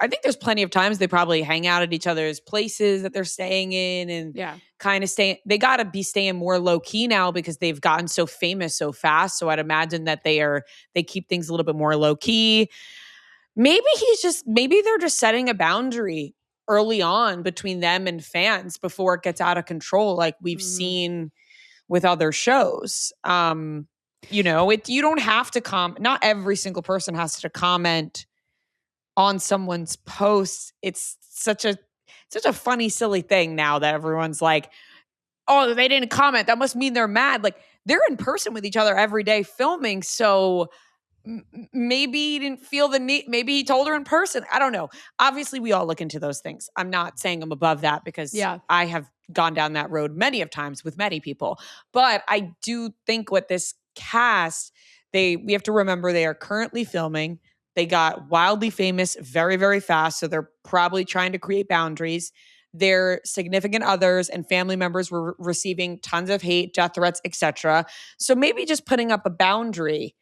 I think there's plenty of times they probably hang out at each other's places that they're staying in and kind of they got to be staying more low key now because they've gotten so famous so fast. So I'd imagine that they keep things a little bit more low key. Maybe they're just setting a boundary early on between them and fans before it gets out of control. Like we've seen with other shows. You don't have to not every single person has to comment on someone's posts. It's such a funny, silly thing now that everyone's like, oh, they didn't comment. That must mean they're mad. Like they're in person with each other every day filming. So maybe he didn't feel the need. Maybe he told her in person. I don't know. Obviously we all look into those things. I'm not saying I'm above that because I have gone down that road many of times with many people, but I do think with this cast, we have to remember they are currently filming. They got wildly famous very, very fast. So they're probably trying to create boundaries. Their significant others and family members were receiving tons of hate, death threats, etc. So maybe just putting up a boundary,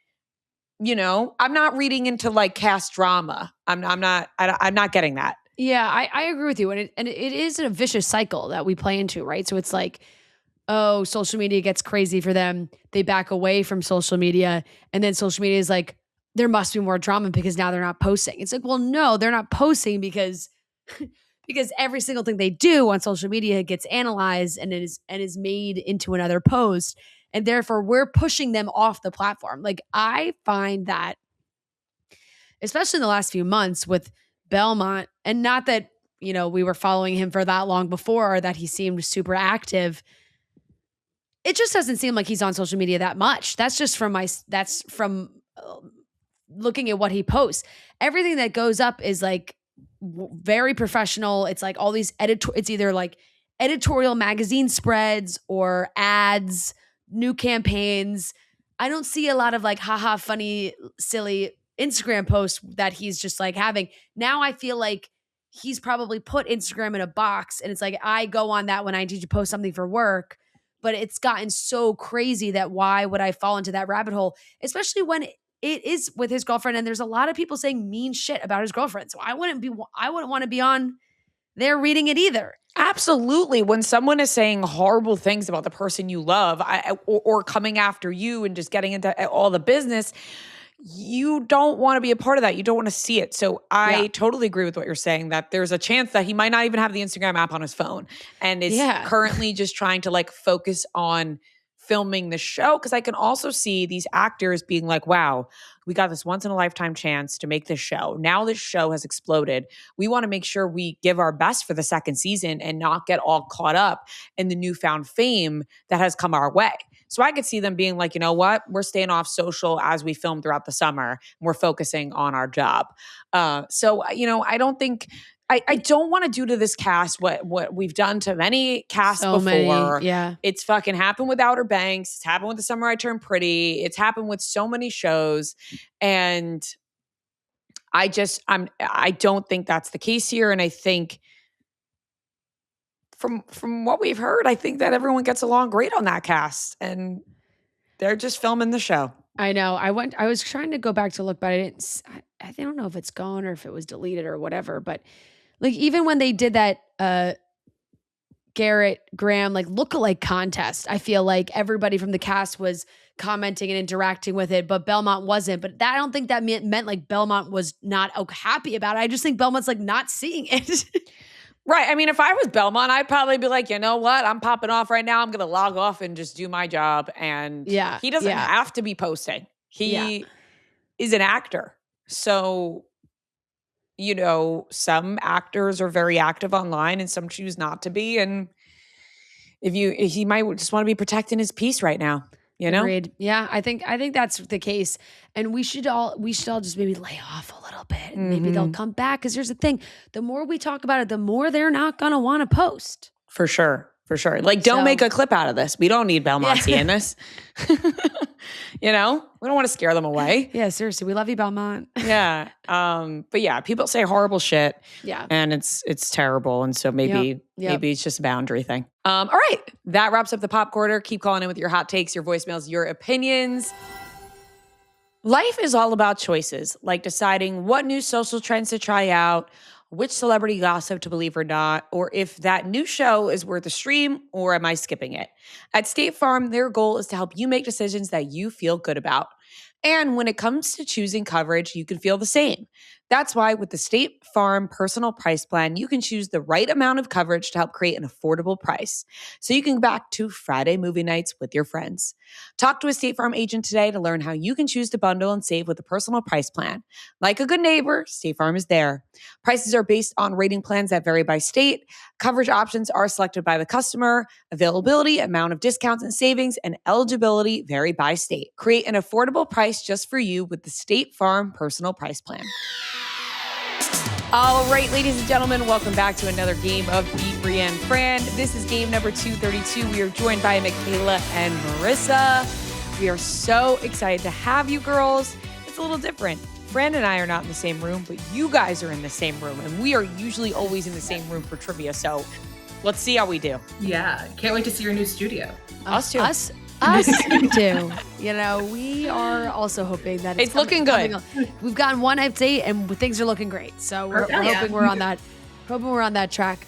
I'm not reading into like cast drama. I'm not getting that. Yeah, I agree with you. And it is a vicious cycle that we play into, right? So it's like, oh, social media gets crazy for them. They back away from social media. And then social media is like, there must be more drama because now they're not posting. It's like, well, no, they're not posting because every single thing they do on social media gets analyzed and is made into another post. And therefore we're pushing them off the platform. Like, I find that, especially in the last few months with Belmont, and not that, we were following him for that long before or that he seemed super active. It just doesn't seem like he's on social media that much. That's just from looking at what he posts. Everything that goes up is like very professional. It's like all these it's either like editorial magazine spreads or ads, new campaigns. I don't see a lot of like haha funny silly Instagram posts that he's just like having. Now I feel like he's probably put Instagram in a box, and it's like, I go on that when I need to post something for work, but it's gotten so crazy that why would I fall into that rabbit hole, especially when it is with his girlfriend, and there's a lot of people saying mean shit about his girlfriend. So I wouldn't want to be on there reading it either. Absolutely. When someone is saying horrible things about the person you love, or coming after you and just getting into all the business, you don't want to be a part of that. You don't want to see it. So I totally agree with what you're saying, that there's a chance that he might not even have the Instagram app on his phone and is currently just trying to like focus on filming the show. Because I can also see these actors being like, wow, we got this once in a lifetime chance to make this show. Now this show has exploded. We want to make sure we give our best for the second season and not get all caught up in the newfound fame that has come our way. So I could see them being like, you know what? We're staying off social as we film throughout the summer. And we're focusing on our job. So, I don't think, I don't want to do to this cast what we've done to many casts before. It's fucking happened with Outer Banks. It's happened with The Summer I Turned Pretty. It's happened with so many shows. And I don't think that's the case here. And I think from what we've heard, I think that everyone gets along great on that cast, and they're just filming the show. I know. I was trying to go back to look, but I don't know if it's gone or if it was deleted or whatever. But like, even when they did that Garrett Graham like lookalike contest, I feel like everybody from the cast was commenting and interacting with it, but Belmont wasn't. But I don't think that meant like Belmont was not happy about it. I just think Belmont's like not seeing it. Right. I mean, if I was Belmont, I'd probably be like, you know what? I'm popping off right now. I'm going to log off and just do my job. And he doesn't have to be posting. He is an actor. So, some actors are very active online and some choose not to be. And he might just want to be protecting his peace right now. Agreed. Yeah, I think that's the case. And we should all just maybe lay off a little bit, and maybe they'll come back. Because here's the thing: the more we talk about it, the more they're not gonna want to post. For sure. Like, don't make a clip out of this. We don't need Belmont seeing this. We don't want to scare them away. Yeah, seriously, we love you, Belmont. Yeah. But yeah, people say horrible shit. Yeah. And it's terrible. And so maybe it's just a boundary thing. All right. That wraps up the Pop Quarter. Keep calling in with your hot takes, your voicemails, your opinions. Life is all about choices, like deciding what new social trends to try out, which celebrity gossip to believe or not, or if that new show is worth a stream or am I skipping it? At State Farm, their goal is to help you make decisions that you feel good about. And when it comes to choosing coverage, you can feel the same. That's why with the State Farm Personal Price Plan, you can choose the right amount of coverage to help create an affordable price, so you can go back to Friday movie nights with your friends. Talk to a State Farm agent today to learn how you can choose to bundle and save with the Personal Price Plan. Like a good neighbor, State Farm is there. Prices are based on rating plans that vary by state. Coverage options are selected by the customer. Availability, amount of discounts and savings, and eligibility vary by state. Create an affordable price just for you with the State Farm Personal Price Plan. All right, ladies and gentlemen, welcome back to another game of Beat Ria and Fran. This is game number 232. We are joined by Michela and Marissa. We are so excited to have you girls. It's a little different. Fran and I are not in the same room, but you guys are in the same room, and we are usually always in the same room for trivia. So let's see how we do. Yeah, can't wait to see your new studio. Us too. Us too. We are also hoping that it's looking good. We've gotten one update and things are looking great. So we're hoping we're on that. Hoping we're on that track.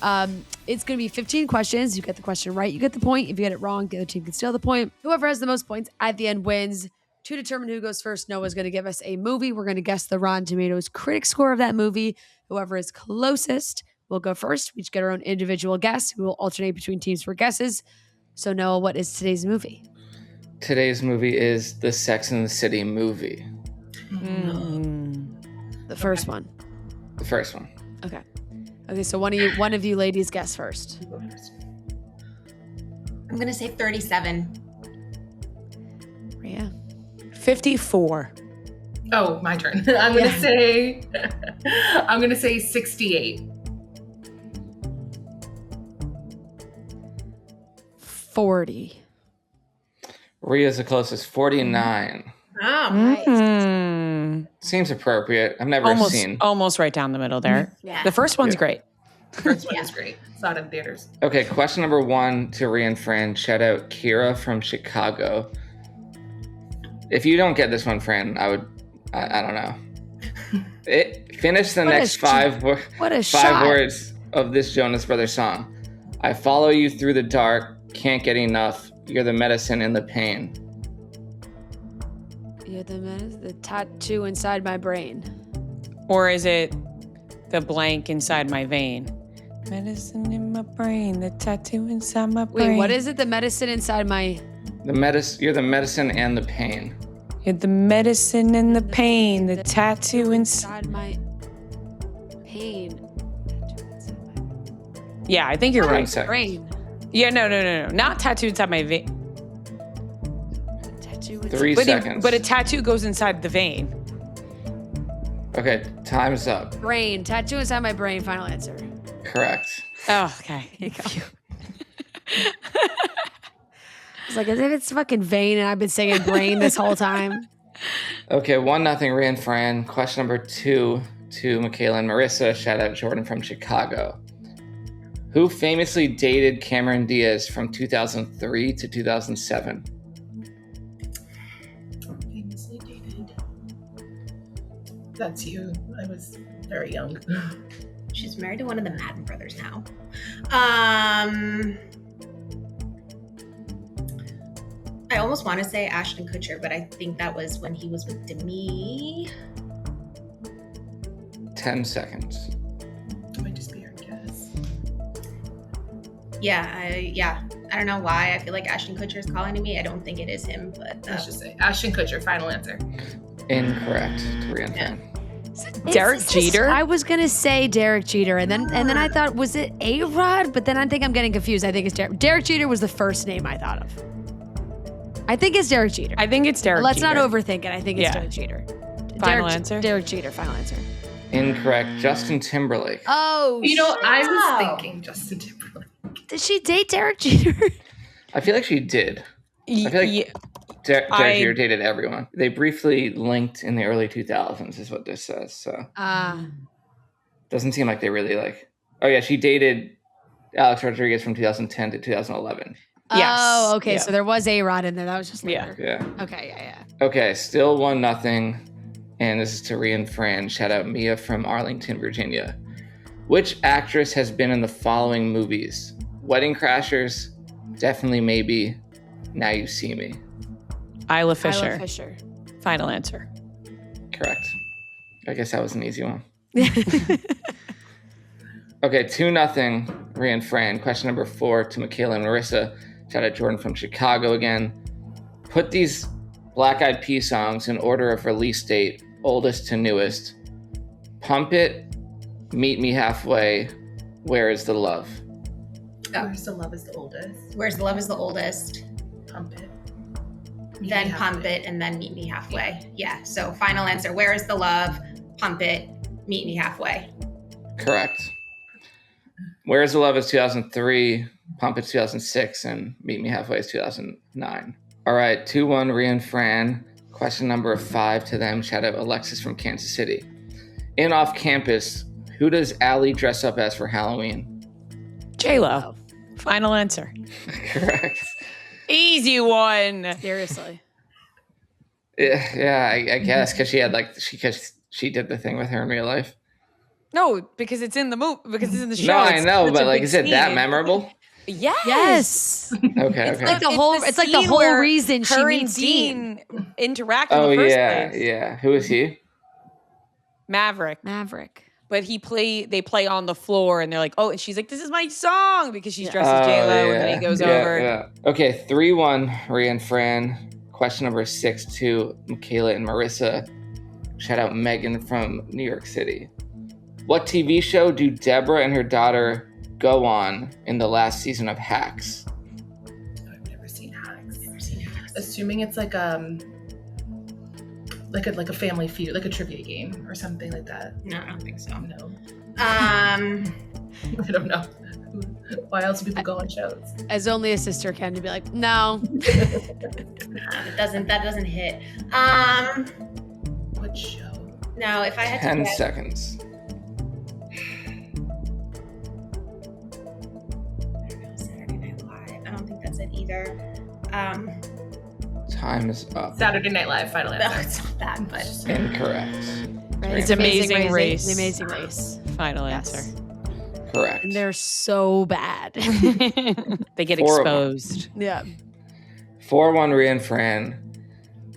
It's going to be 15 questions. You get the question right, you get the point. If you get it wrong, the other team can steal the point. Whoever has the most points at the end wins. To determine who goes first, Noah's going to give us a movie. We're going to guess the Rotten Tomatoes critic score of that movie. Whoever is closest will go first. We each get our own individual guess. We will alternate between teams for guesses. So, Noah, what is today's movie? Today's movie is the Sex and the City movie. The first one. The first one. Okay. Okay, so one of you ladies guess first. I'm going to say 37. Ria. 54. Oh, my turn. I'm going to say 68. 40. Ria's the closest, 49. Oh, Mm. Seems appropriate. I've never seen. Almost right down the middle there. Yeah. The first one's Yeah. great. The first one is great. Saw it in theaters. Okay, question number 1 to Ria and Fran. Shout out Kira from Chicago. If you don't get this one, Fran, I don't know. Finish the What a next sh- five What a five shot. words of this Jonas Brothers song. I follow you through the dark, can't get enough. You're the medicine in the pain. You're the tattoo inside my brain. Or is it the blank inside my vein? Medicine in my brain, the tattoo inside my brain. Wait, what is it? The medicine inside my... You're the medicine and the pain. You're the medicine and the pain, the tattoo inside my pain. Yeah, I think you're 10 right. seconds. Brain. Yeah, no. Not tattoo inside my vein. Tattoo 3 seconds. But a tattoo goes inside the vein. Okay, time's up. brain. Tattoo inside my brain. Final answer. Correct. Oh, okay. It's like as if it's fucking vein and I've been saying brain this whole time. Okay, 1-0 Ria and Fran. Question number 2 to Michela and Marissa. Shout out Jordan from Chicago. Who famously dated Cameron Diaz from 2003 to 2007? Famously dated. That's you. I was very young. She's married to one of the Madden brothers now. I almost want to say Ashton Kutcher, but I think that was when he was with Demi. 10 seconds. It might just be your guess. Yeah. I don't know why. I feel like Ashton Kutcher is calling to me. I don't think it is him, but Let's just say Ashton Kutcher. Final answer. Incorrect to Ria and Fran. Derek Jeter? I was gonna say Derek Jeter, and then I thought, was it A-Rod? But then I think I'm getting confused. I think it's Derek. Derek Jeter was the first name I thought of. I think it's Derek Jeter. I think it's Derek Let's Jeter. not overthink it. I think it's Yeah. Derek Jeter. Final answer? Derek Jeter. Final answer. Incorrect. Justin Timberlake. Oh, You know, I was Wow. thinking Justin Timberlake. did she date Derek Jeter? I feel like she did. I feel like Derek Jeter dated everyone. They briefly linked in the early 2000s is what this says. So doesn't seem like they really like. Oh yeah, she dated Alex Rodriguez from 2010 to 2011. Yes. Oh, okay. Yeah. So there was A-Rod in there. That was just Yeah. later. Yeah. Okay, yeah. Okay, still 1-0. And this is to Ria and Fran. Shout out Mia from Arlington, Virginia. Which actress has been in the following movies? Wedding Crashers, Definitely Maybe, Now You See Me. Isla Fisher. Isla Fisher. Final answer. Correct. I guess that was an easy one. Okay, 2-0 Ria and Fran. Question number 4 to Michela and Marissa. Shout out Jordan from Chicago again. Put these Black Eyed Peas songs in order of release date, oldest to newest. Pump It, Meet Me Halfway, Where is the Love? Where's the Love is the oldest. Where's the Love is the oldest, Pump It. then Pump It, and then Meet Me Halfway. Yeah, so final answer. Where is the Love, Pump It, Meet Me Halfway. Correct. Where is the Love is 2003, Pump It 2006, and Meet Me Halfway is 2009. All right, 2-1 Ria and Fran. Question number 5 to them. Shout out Alexis from Kansas City. In Off Campus, who does Allie dress up as for Halloween? J-Lo. Final answer. Correct. Easy one. Seriously. Yeah, I guess because she had because she did the thing with her in real life. No, because it's in the movie. Because it's in the show. No, I It's know, such but a big is it that scene. memorable? Yes. Okay. It's like the whole reason she meets Dean. Interact in the first place. Yeah. Who is he? Maverick. But they play on the floor, and they're like, oh, and she's like, this is my song, because she's dressed as J-Lo, and then he goes over. Yeah. Okay, 3-1, Ria and Fran. Question number 6 to Michela and Marissa. Shout out Megan from New York City. What TV show do Deborah and her daughter go on in the last season of Hacks? I've never seen Hacks. Assuming it's like a Family Feud, like a trivia game or something like that. No, I don't think so. No. I don't know. Why else do people go on shows? As only a sister can, to be like, no. That doesn't hit. What show? No, if I had 10 to guess, seconds. Saturday Night Live. I don't think that's it either. Time is up. Saturday Night Live, final No, answer. it's not that, but Incorrect. It's Amazing Race. The Amazing Race. Final Yes. answer. Correct. And they're so bad. They get 4-1. exposed. Yeah. 4-1, Ria and Fran.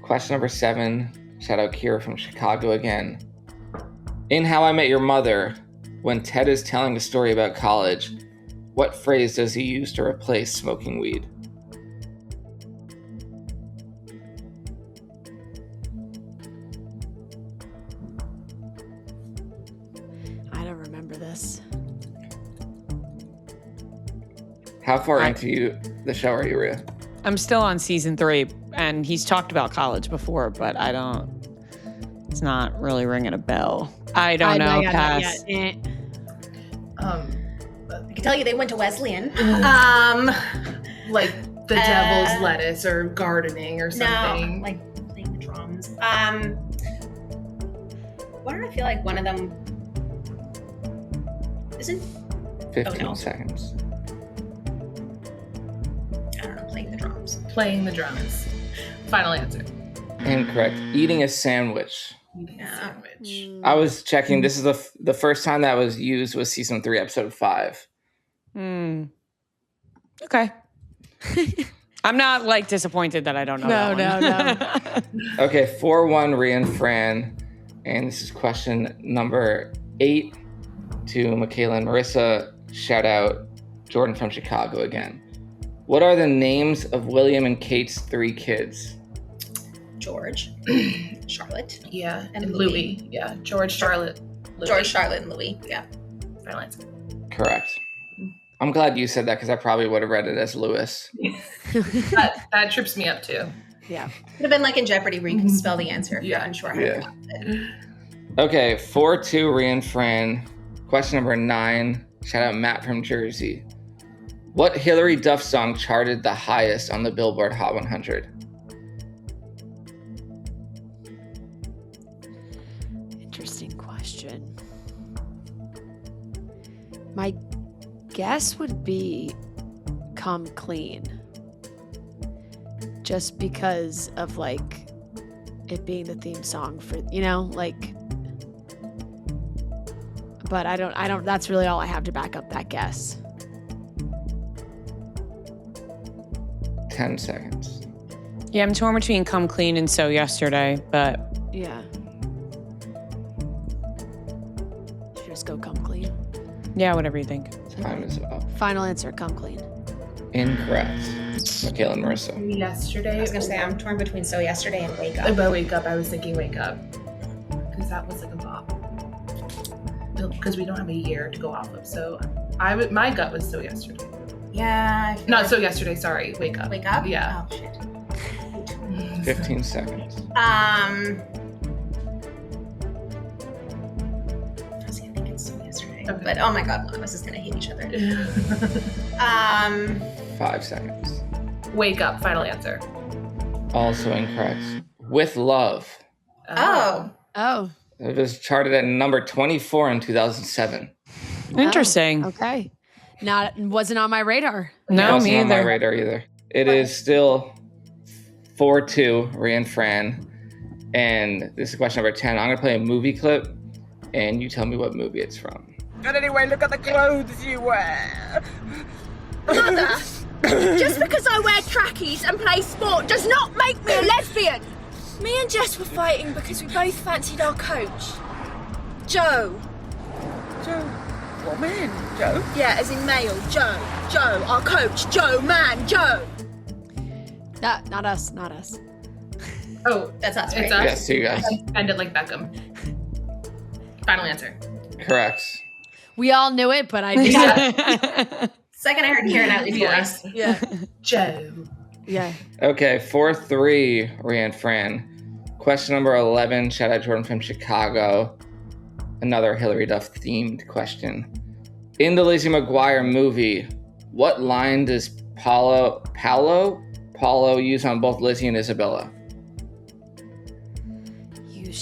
Question number 7. Shout out Kira from Chicago again. In How I Met Your Mother, when Ted is telling a story about college, what phrase does he use to replace smoking weed? I don't remember this. How far into the show are you, Ria? I'm still on season 3, and he's talked about college before, but it's not really ringing a bell. I don't know. Pass. I can tell you they went to Wesleyan. Like the devil's lettuce or gardening or something. No, like playing the drums. Why don't I feel like one of them isn't 15 seconds. I don't know, playing the drums. Playing the drums. Final answer. Incorrect. Eating a sandwich. Eating a sandwich. I was checking. This is the first time that was used was season 3, episode 5. Okay. I'm not like disappointed that I don't know that one. No. Okay, 4-1, Ria and Fran. And this is question number 8 to Michela and Marissa. Shout out Jordan from Chicago again. What are the names of William and Kate's 3 kids? George, Charlotte. Yeah, And and Louis. Louis. Yeah, George, Charlotte, Louis. George, Charlotte, and Louis. Yeah. Final answer. Correct. I'm glad you said that because I probably would have read it as Lewis. that trips me up too. Yeah. Could have been like in Jeopardy where you can spell the answer if you're unsure how to pronounce it. Okay, 4-2, Ria and Fran. Question number 9. Shout out Matt from Jersey. What Hillary Duff song charted the highest on the Billboard Hot 100? Interesting question. My guess would be Come Clean. Just because of like it being the theme song for, but I don't, that's really all I have to back up that guess. 10 seconds. Yeah, I'm torn between Come Clean and So Yesterday, but Yeah. Should just go Come Clean. yeah, whatever you think. Time is up. Final answer, Come Clean. Incorrect. Michela and Marissa. Yesterday. I was going to say, I'm torn between So Yesterday and Wake Up. About Wake Up, I was thinking Wake Up. Because that was like a bop. Because we don't have a year to go off of. So my gut was So Yesterday. Yeah. Not So Yesterday, sorry. Wake Up. Wake Up? Yeah. Oh, shit. 15 seconds. I think it's So Yesterday. Okay. But oh my God, one of us is going to hate each other. 5 seconds. Wake Up, final answer. Also incorrect. With Love. Oh. It was charted at number 24 in 2007. Interesting. Okay. Wasn't on my radar. No, It wasn't me on my either. radar either. It is still 4-2, Ria and Fran. And this is question number 10. I'm going to play a movie clip, and you tell me what movie it's from. And anyway, look at the clothes you wear. Mother, just because I wear trackies and play sport does not make me a lesbian. Me and Jess were fighting because we both fancied our coach, Joe. Joe, what man? Joe? Yeah, as in male, Joe. Joe, our coach, Joe, man, Joe. Not us. Oh, that's us, right? It's us. Yes, you guys. Kind of like Beckham. Final answer. Correct. We all knew it, but I just Second I heard Keira Knightley's voice. yeah. Joe. Yeah. Okay, 4-3, Ria Fran. Question number 11, shout out Jordan from Chicago. Another Hillary Duff themed question. In the Lizzie McGuire movie, what line does Paulo use on both Lizzie and Isabella? You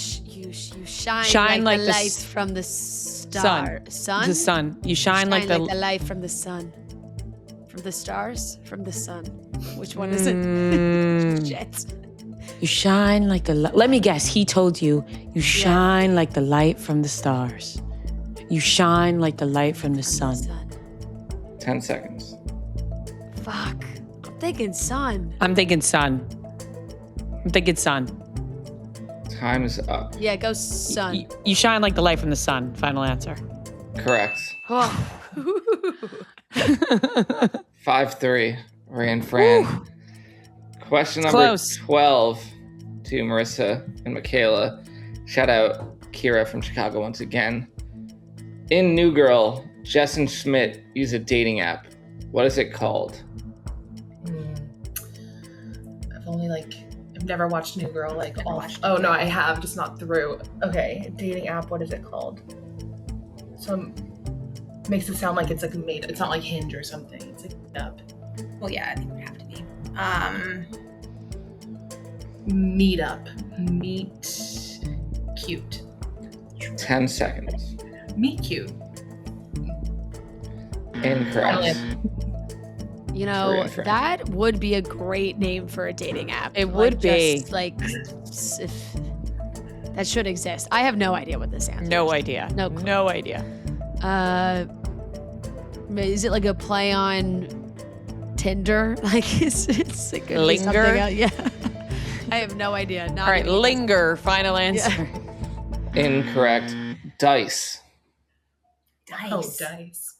shine like the light s- from the star. Sun? The sun. You shine like the the light from the sun. From the stars? From the sun. Which one is it? Shit. You shine like the light. Let me guess. He told you. You shine like the light from the stars. You shine like the light from the sun. 10 seconds. Fuck. I'm thinking sun. I'm thinking sun. Time is up. Yeah, go sun. You shine like the light from the sun. Final answer. Correct. Oh. 5-3, Ria Fran. Question number Close. 12 to Marissa and Michela. Shout out Kira from Chicago once again. In New Girl, Jess and Schmidt use a dating app. What is it called? I've never watched New Girl Oh no, I have, just not through. Okay, dating app, what is it called? Makes it sound like it's like made. It's not like Hinge or something. It's like made up. Well, yeah, I think it would have to be. Meetup. Meet cute. 10 seconds. Meet cute. Incorrect. You know, Ria Fran. that would be a great name for a dating app. It would be. Just, like, if that should exist. I have no idea what this answer No is. idea. No clue. No idea. Is it like a play on Tinder? Like, it's it could be Linger? something else. Yeah. I have no idea. Not All right, even- linger. Final answer. Incorrect. Dice. Dice. Oh, dice.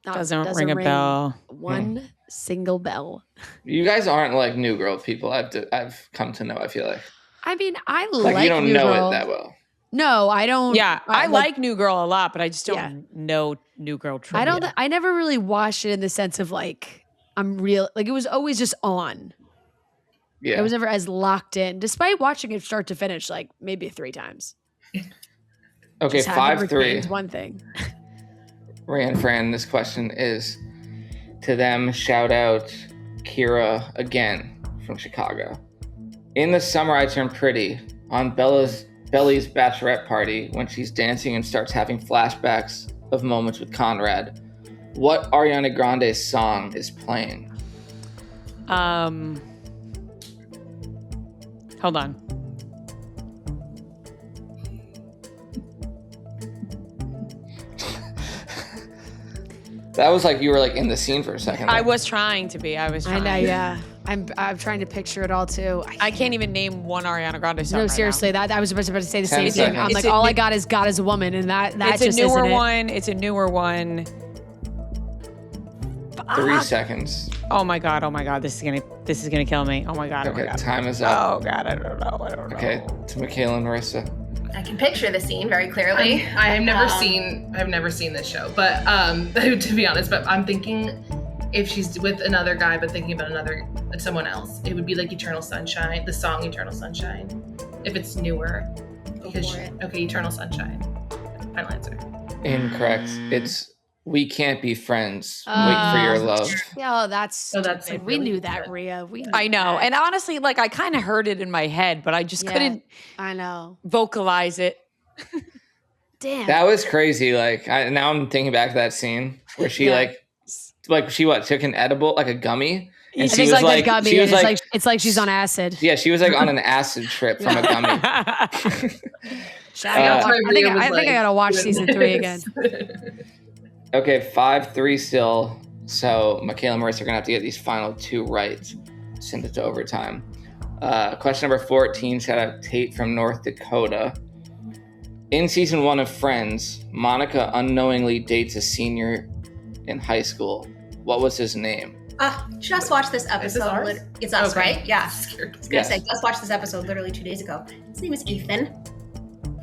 not- Doesn't ring a bell. One single bell. You guys aren't like New Girl people. I've come to know. I feel like I mean, I like like you don't New know Girl. it that well. No, I don't. Yeah, I like New Girl a lot, but I just don't Yeah. know New Girl trivia. I don't. I never really watched it in the sense of like I'm real. Like it was always just on. Yeah. I was never as locked in, despite watching it start to finish, like maybe 3 times. Okay, Just having 5-3. retained one thing. Ria and Fran, this question is to them. Shout out Kira again from Chicago. In the summer, I turned pretty on Belly's bachelorette party when she's dancing and starts having flashbacks of moments with Conrad. What Ariana Grande's song is playing? Hold on. That was like you were like in the scene for a second. I was trying to be. I was I trying. know. Yeah, I'm trying to picture it all too. I can't even name one Ariana Grande song. No, right seriously, that I was about to say the 10 same thing. seconds. I'm like, It's a all I new- got is God is a woman, and that now. It's just a newer isn't it. one. It's a newer one. 3 seconds. Oh my god. Oh my god. This is gonna kill me. Oh my god. Oh my Okay, god. time is up. Oh god. I don't know. Okay, to Michela and Marissa. I can picture the scene very clearly. I have never seen this show, but to be honest, but I'm thinking if she's with another guy but thinking about someone else, it would be like Eternal Sunshine, the song Eternal Sunshine. If it's newer. Because okay, Eternal Sunshine. Final answer. Incorrect. It's We Can't Be Friends. Wait for Your Love. Yeah, that's. Oh, that's stupid. like we really knew that, good. Ria. We. Knew I know. that. And honestly, like I kind of heard it in my head, but I just Yeah, couldn't I know. vocalize it. Damn. That was crazy. Like now I'm thinking back to that scene where she Yeah. she took an edible, like a gummy, and I she think was like like, the gummy. she was and like, it's like she's on acid. yeah, she was like on an acid trip from a gummy. I That's think Ria was I gotta watch season 3 again. Okay, 5-3 still. So Michela and Marissa are going to have to get these final 2 right to send it to overtime. Question number 14, shout out Tate from North Dakota. In season 1 of Friends, Monica unknowingly dates a senior in high school. What was his name? Just watched this episode. Is this It's us, Okay. right? Yeah. Scared. I was gonna say, just watched this episode literally 2 days ago. His name is Ethan.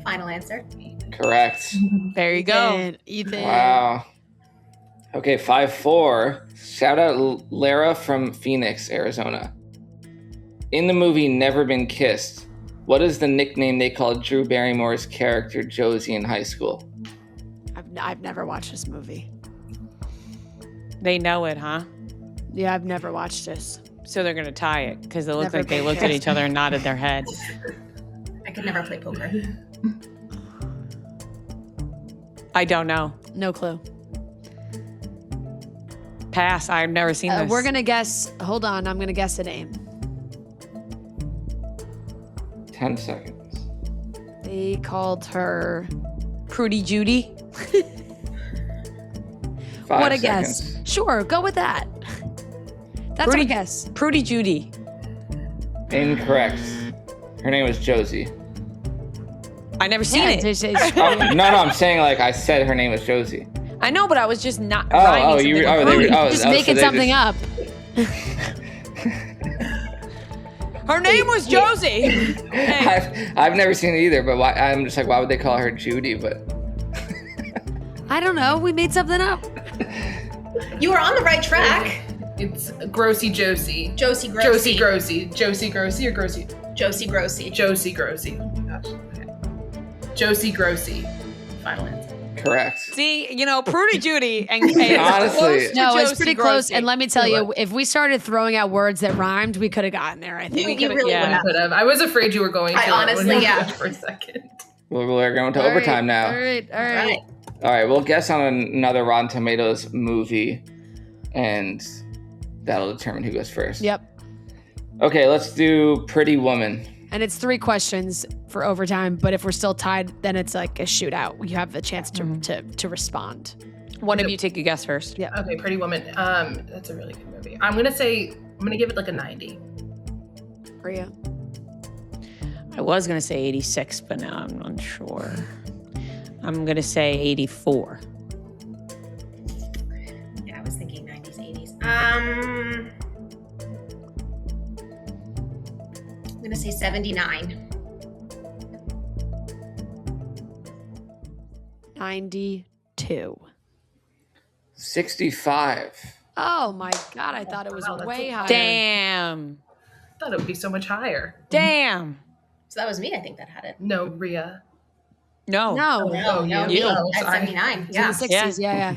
Final answer. Correct. There you go. Ethan. Wow. Okay, 5-4. Shout out Lara from Phoenix, Arizona. In the movie Never Been Kissed, what is the nickname they called Drew Barrymore's character Josie in high school? I've never watched this movie. They know it, huh? Yeah, I've never watched this. So they're going to tie it because it looked Never like they been looked at kissed. each other and nodded their head. I could never play poker. I don't know. No clue. Pass. I've never seen this. We're gonna guess. Hold on, I'm gonna guess a name. 10 seconds. They called her. Prudy Judy. 5 What a seconds. guess. Sure, go with that. That's Prudy- a guess. Prudy Judy. Incorrect. Her name was Josie. I never seen Yeah, it. No, I'm saying like I said her name was Josie. I know, but I was just not. Oh, rhyming you were- something oh, with they were- Prudy. oh, just so making they something just- up. Her name was Josie. Hey. I've never seen it either, but why, I'm just like, why would they call her Judy? But I don't know. We made something up. You were on the right track. It's Grossy Josie. Josie Grossi. Josie Grossy. Josie Grossy or Grossy? Josie Grossi. Josie Grossy. Oh my gosh. Okay. Josie Grossy. Final answer. correct. See, Prudy Judy and Honestly. close to No, it's Josie pretty close. Grossi. And let me tell you, if we started throwing out words that rhymed, we could have gotten there, I think. You really yeah. would have. Could have. I was afraid you were going to. I honestly, yeah. For a second. Well, we're going to overtime now. All right. All right, we'll guess on another Rotten Tomatoes movie, and that'll determine who goes first. Yep. Okay, let's do Pretty Woman. And it's 3 questions for overtime, but if we're still tied, then it's like a shootout. You have the chance to respond. One of you take a guess first. Yeah. Okay, Pretty Woman. That's a really good movie. I'm gonna give it like a 90. Ria. I was going to say 86, but now I'm unsure. I'm going to say 84. Yeah, I was thinking 90s, 80s. I'm gonna say 79. 92. 65. Oh my God, I thought it was Wow, that's way a- higher. Damn. I thought it would be so much higher. Damn. So that was me, I think, that had it. No, Rhea. No. No. No, you. I had Sorry. 79. It's in the 60s. Yeah.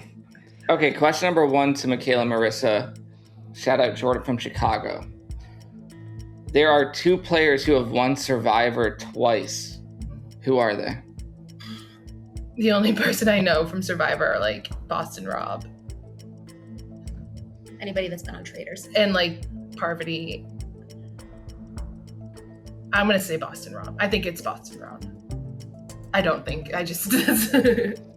Okay, question number 1 to Michela Marissa. Shout out Jordan from Chicago. There are 2 players who have won Survivor twice. Who are they? The only person I know from Survivor are like Boston Rob Anybody that's been on Traders. and like Parvati. I'm gonna say Boston Rob. I think it's Boston Rob. I don't think. I just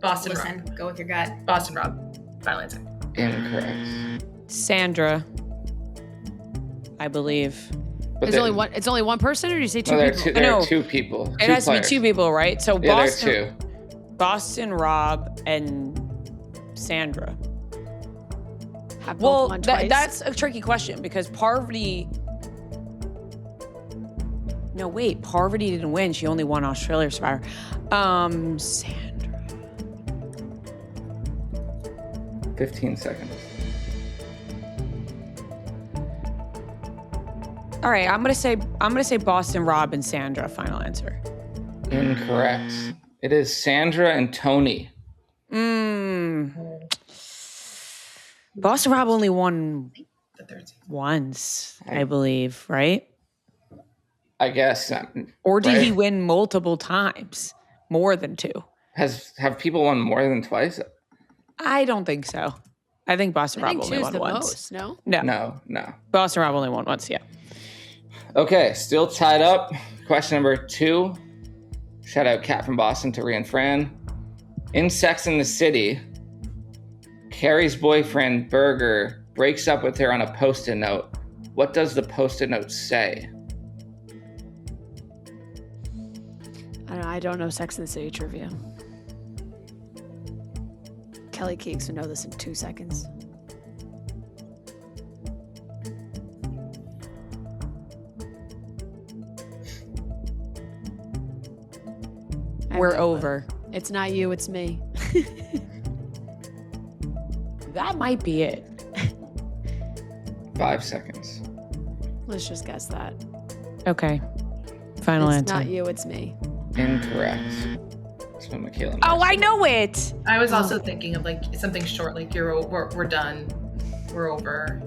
Boston Listen, Rob. go with your gut. Boston Rob. Final answer. Incorrect. Sandra, I believe. But It's only one person, or did you say 2 no, there people? are No. 2 people. It has to be 2 people, right? So Yeah, Boston, there are 2. Boston, Rob, and Sandra. Have both Well, won twice. that's a tricky question because Parvati. No, wait. Parvati didn't win. She only won Australia Survivor. Sandra. 15 seconds. All right, I'm gonna say Boston, Rob, and Sandra. Final answer. Incorrect. It is Sandra and Tony. Boston Rob only won The 13th. once, I believe, right? I guess. Or did right? he win multiple times? More than 2? Have people won more than twice? I don't think so. I think Boston I Rob think only 2's won the once. most, no? No. No. Boston Rob only won once, yeah. Okay, still tied up. Question number 2. Shout out Kat from Boston to Ria and Fran. In Sex and the City, Carrie's boyfriend, Berger, breaks up with her on a Post-it note. What does the Post-it note say? I don't know Sex and the City trivia. Kelly Keeks would know this in 2 seconds. We're over. It's not you, it's me. That might be it. 5 seconds. Let's just guess that. Okay. Final It's answer. not you, it's me. Incorrect. That's what Michela. Oh, I know it. I was also thinking of like something short, like we're done, we're over.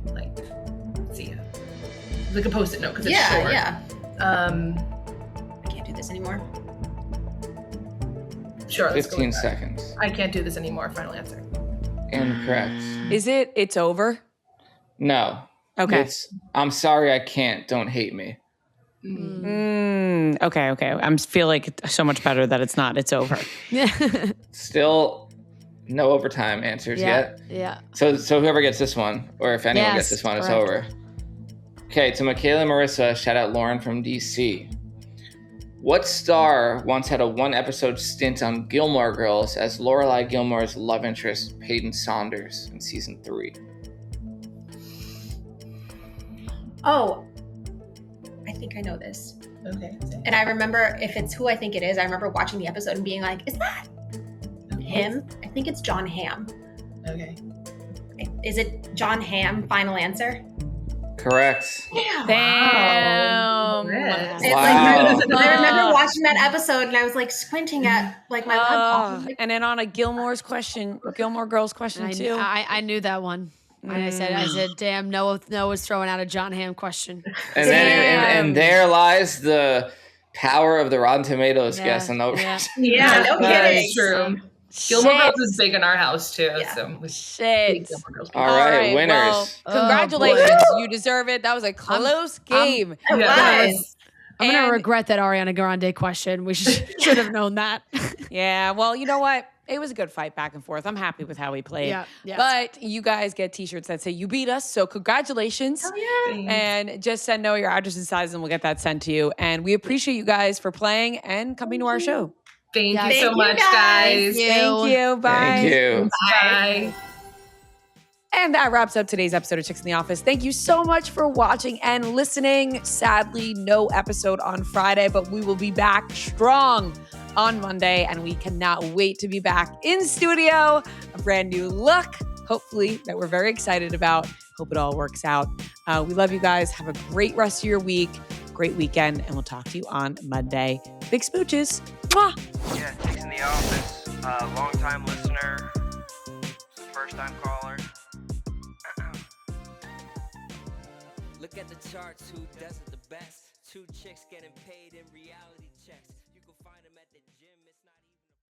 Like, see ya. Like a Post-it note because it's short. Yeah. I can't do this anymore. Sure. Let's 15 seconds. I can't do this anymore. Final answer. Incorrect. Is it? It's over. No. Okay. I'm sorry, I can't. Don't hate me. Okay. I feel like so much better that it's not. It's over. Still, no overtime answers yet. Yeah. So whoever gets this one, or if anyone gets this one, it's correct. over. Okay, to Michela Marissa, shout out Lauren from DC. What star once had a 1-episode stint on Gilmore Girls as Lorelai Gilmore's love interest, Peyton Saunders, in season 3? Oh, I think I know this. Okay. And I remember, if it's who I think it is, I remember watching the episode and being like, is that him? I think it's John Hamm. Okay. Is it John Hamm? Final answer? Correct. Damn. It's like, I remember watching that episode and I was like squinting at like my laptop. And then on a Gilmore Girls question too. I knew that one. And I said, damn, Noah's throwing out a John Hamm question. And then and there lies the power of the Rotten Tomatoes guess on over. Yeah, no kidding. True. Gilmore Girls is big in our house too. Yeah. So Shit. All right, winners. Well, congratulations. You deserve it. That was a close game. I'm going to regret that Ariana Grande question. We should have known that. Yeah, well, you know what? It was a good fight back and forth. I'm happy with how we played. Yeah. But you guys get t-shirts that say you beat us, so congratulations. Hell yeah. And just send Noah your address and size and we'll get that sent to you. And we appreciate you guys for playing and coming to our show. Thank you so much, guys. Thank you. Bye. Thank you. Bye. And that wraps up today's episode of Chicks in the Office. Thank you so much for watching and listening. Sadly, no episode on Friday, but we will be back strong on Monday, and we cannot wait to be back in studio. A brand new look, hopefully, that we're very excited about. Hope it all works out. We love you guys. Have a great rest of your week, great weekend, and we'll talk to you on Monday. Big smooches. Mwah! Yeah, Chicks in the Office, long-time listener, first-time caller. Look at the charts, who does it the best? 2 chicks getting paid in reality checks.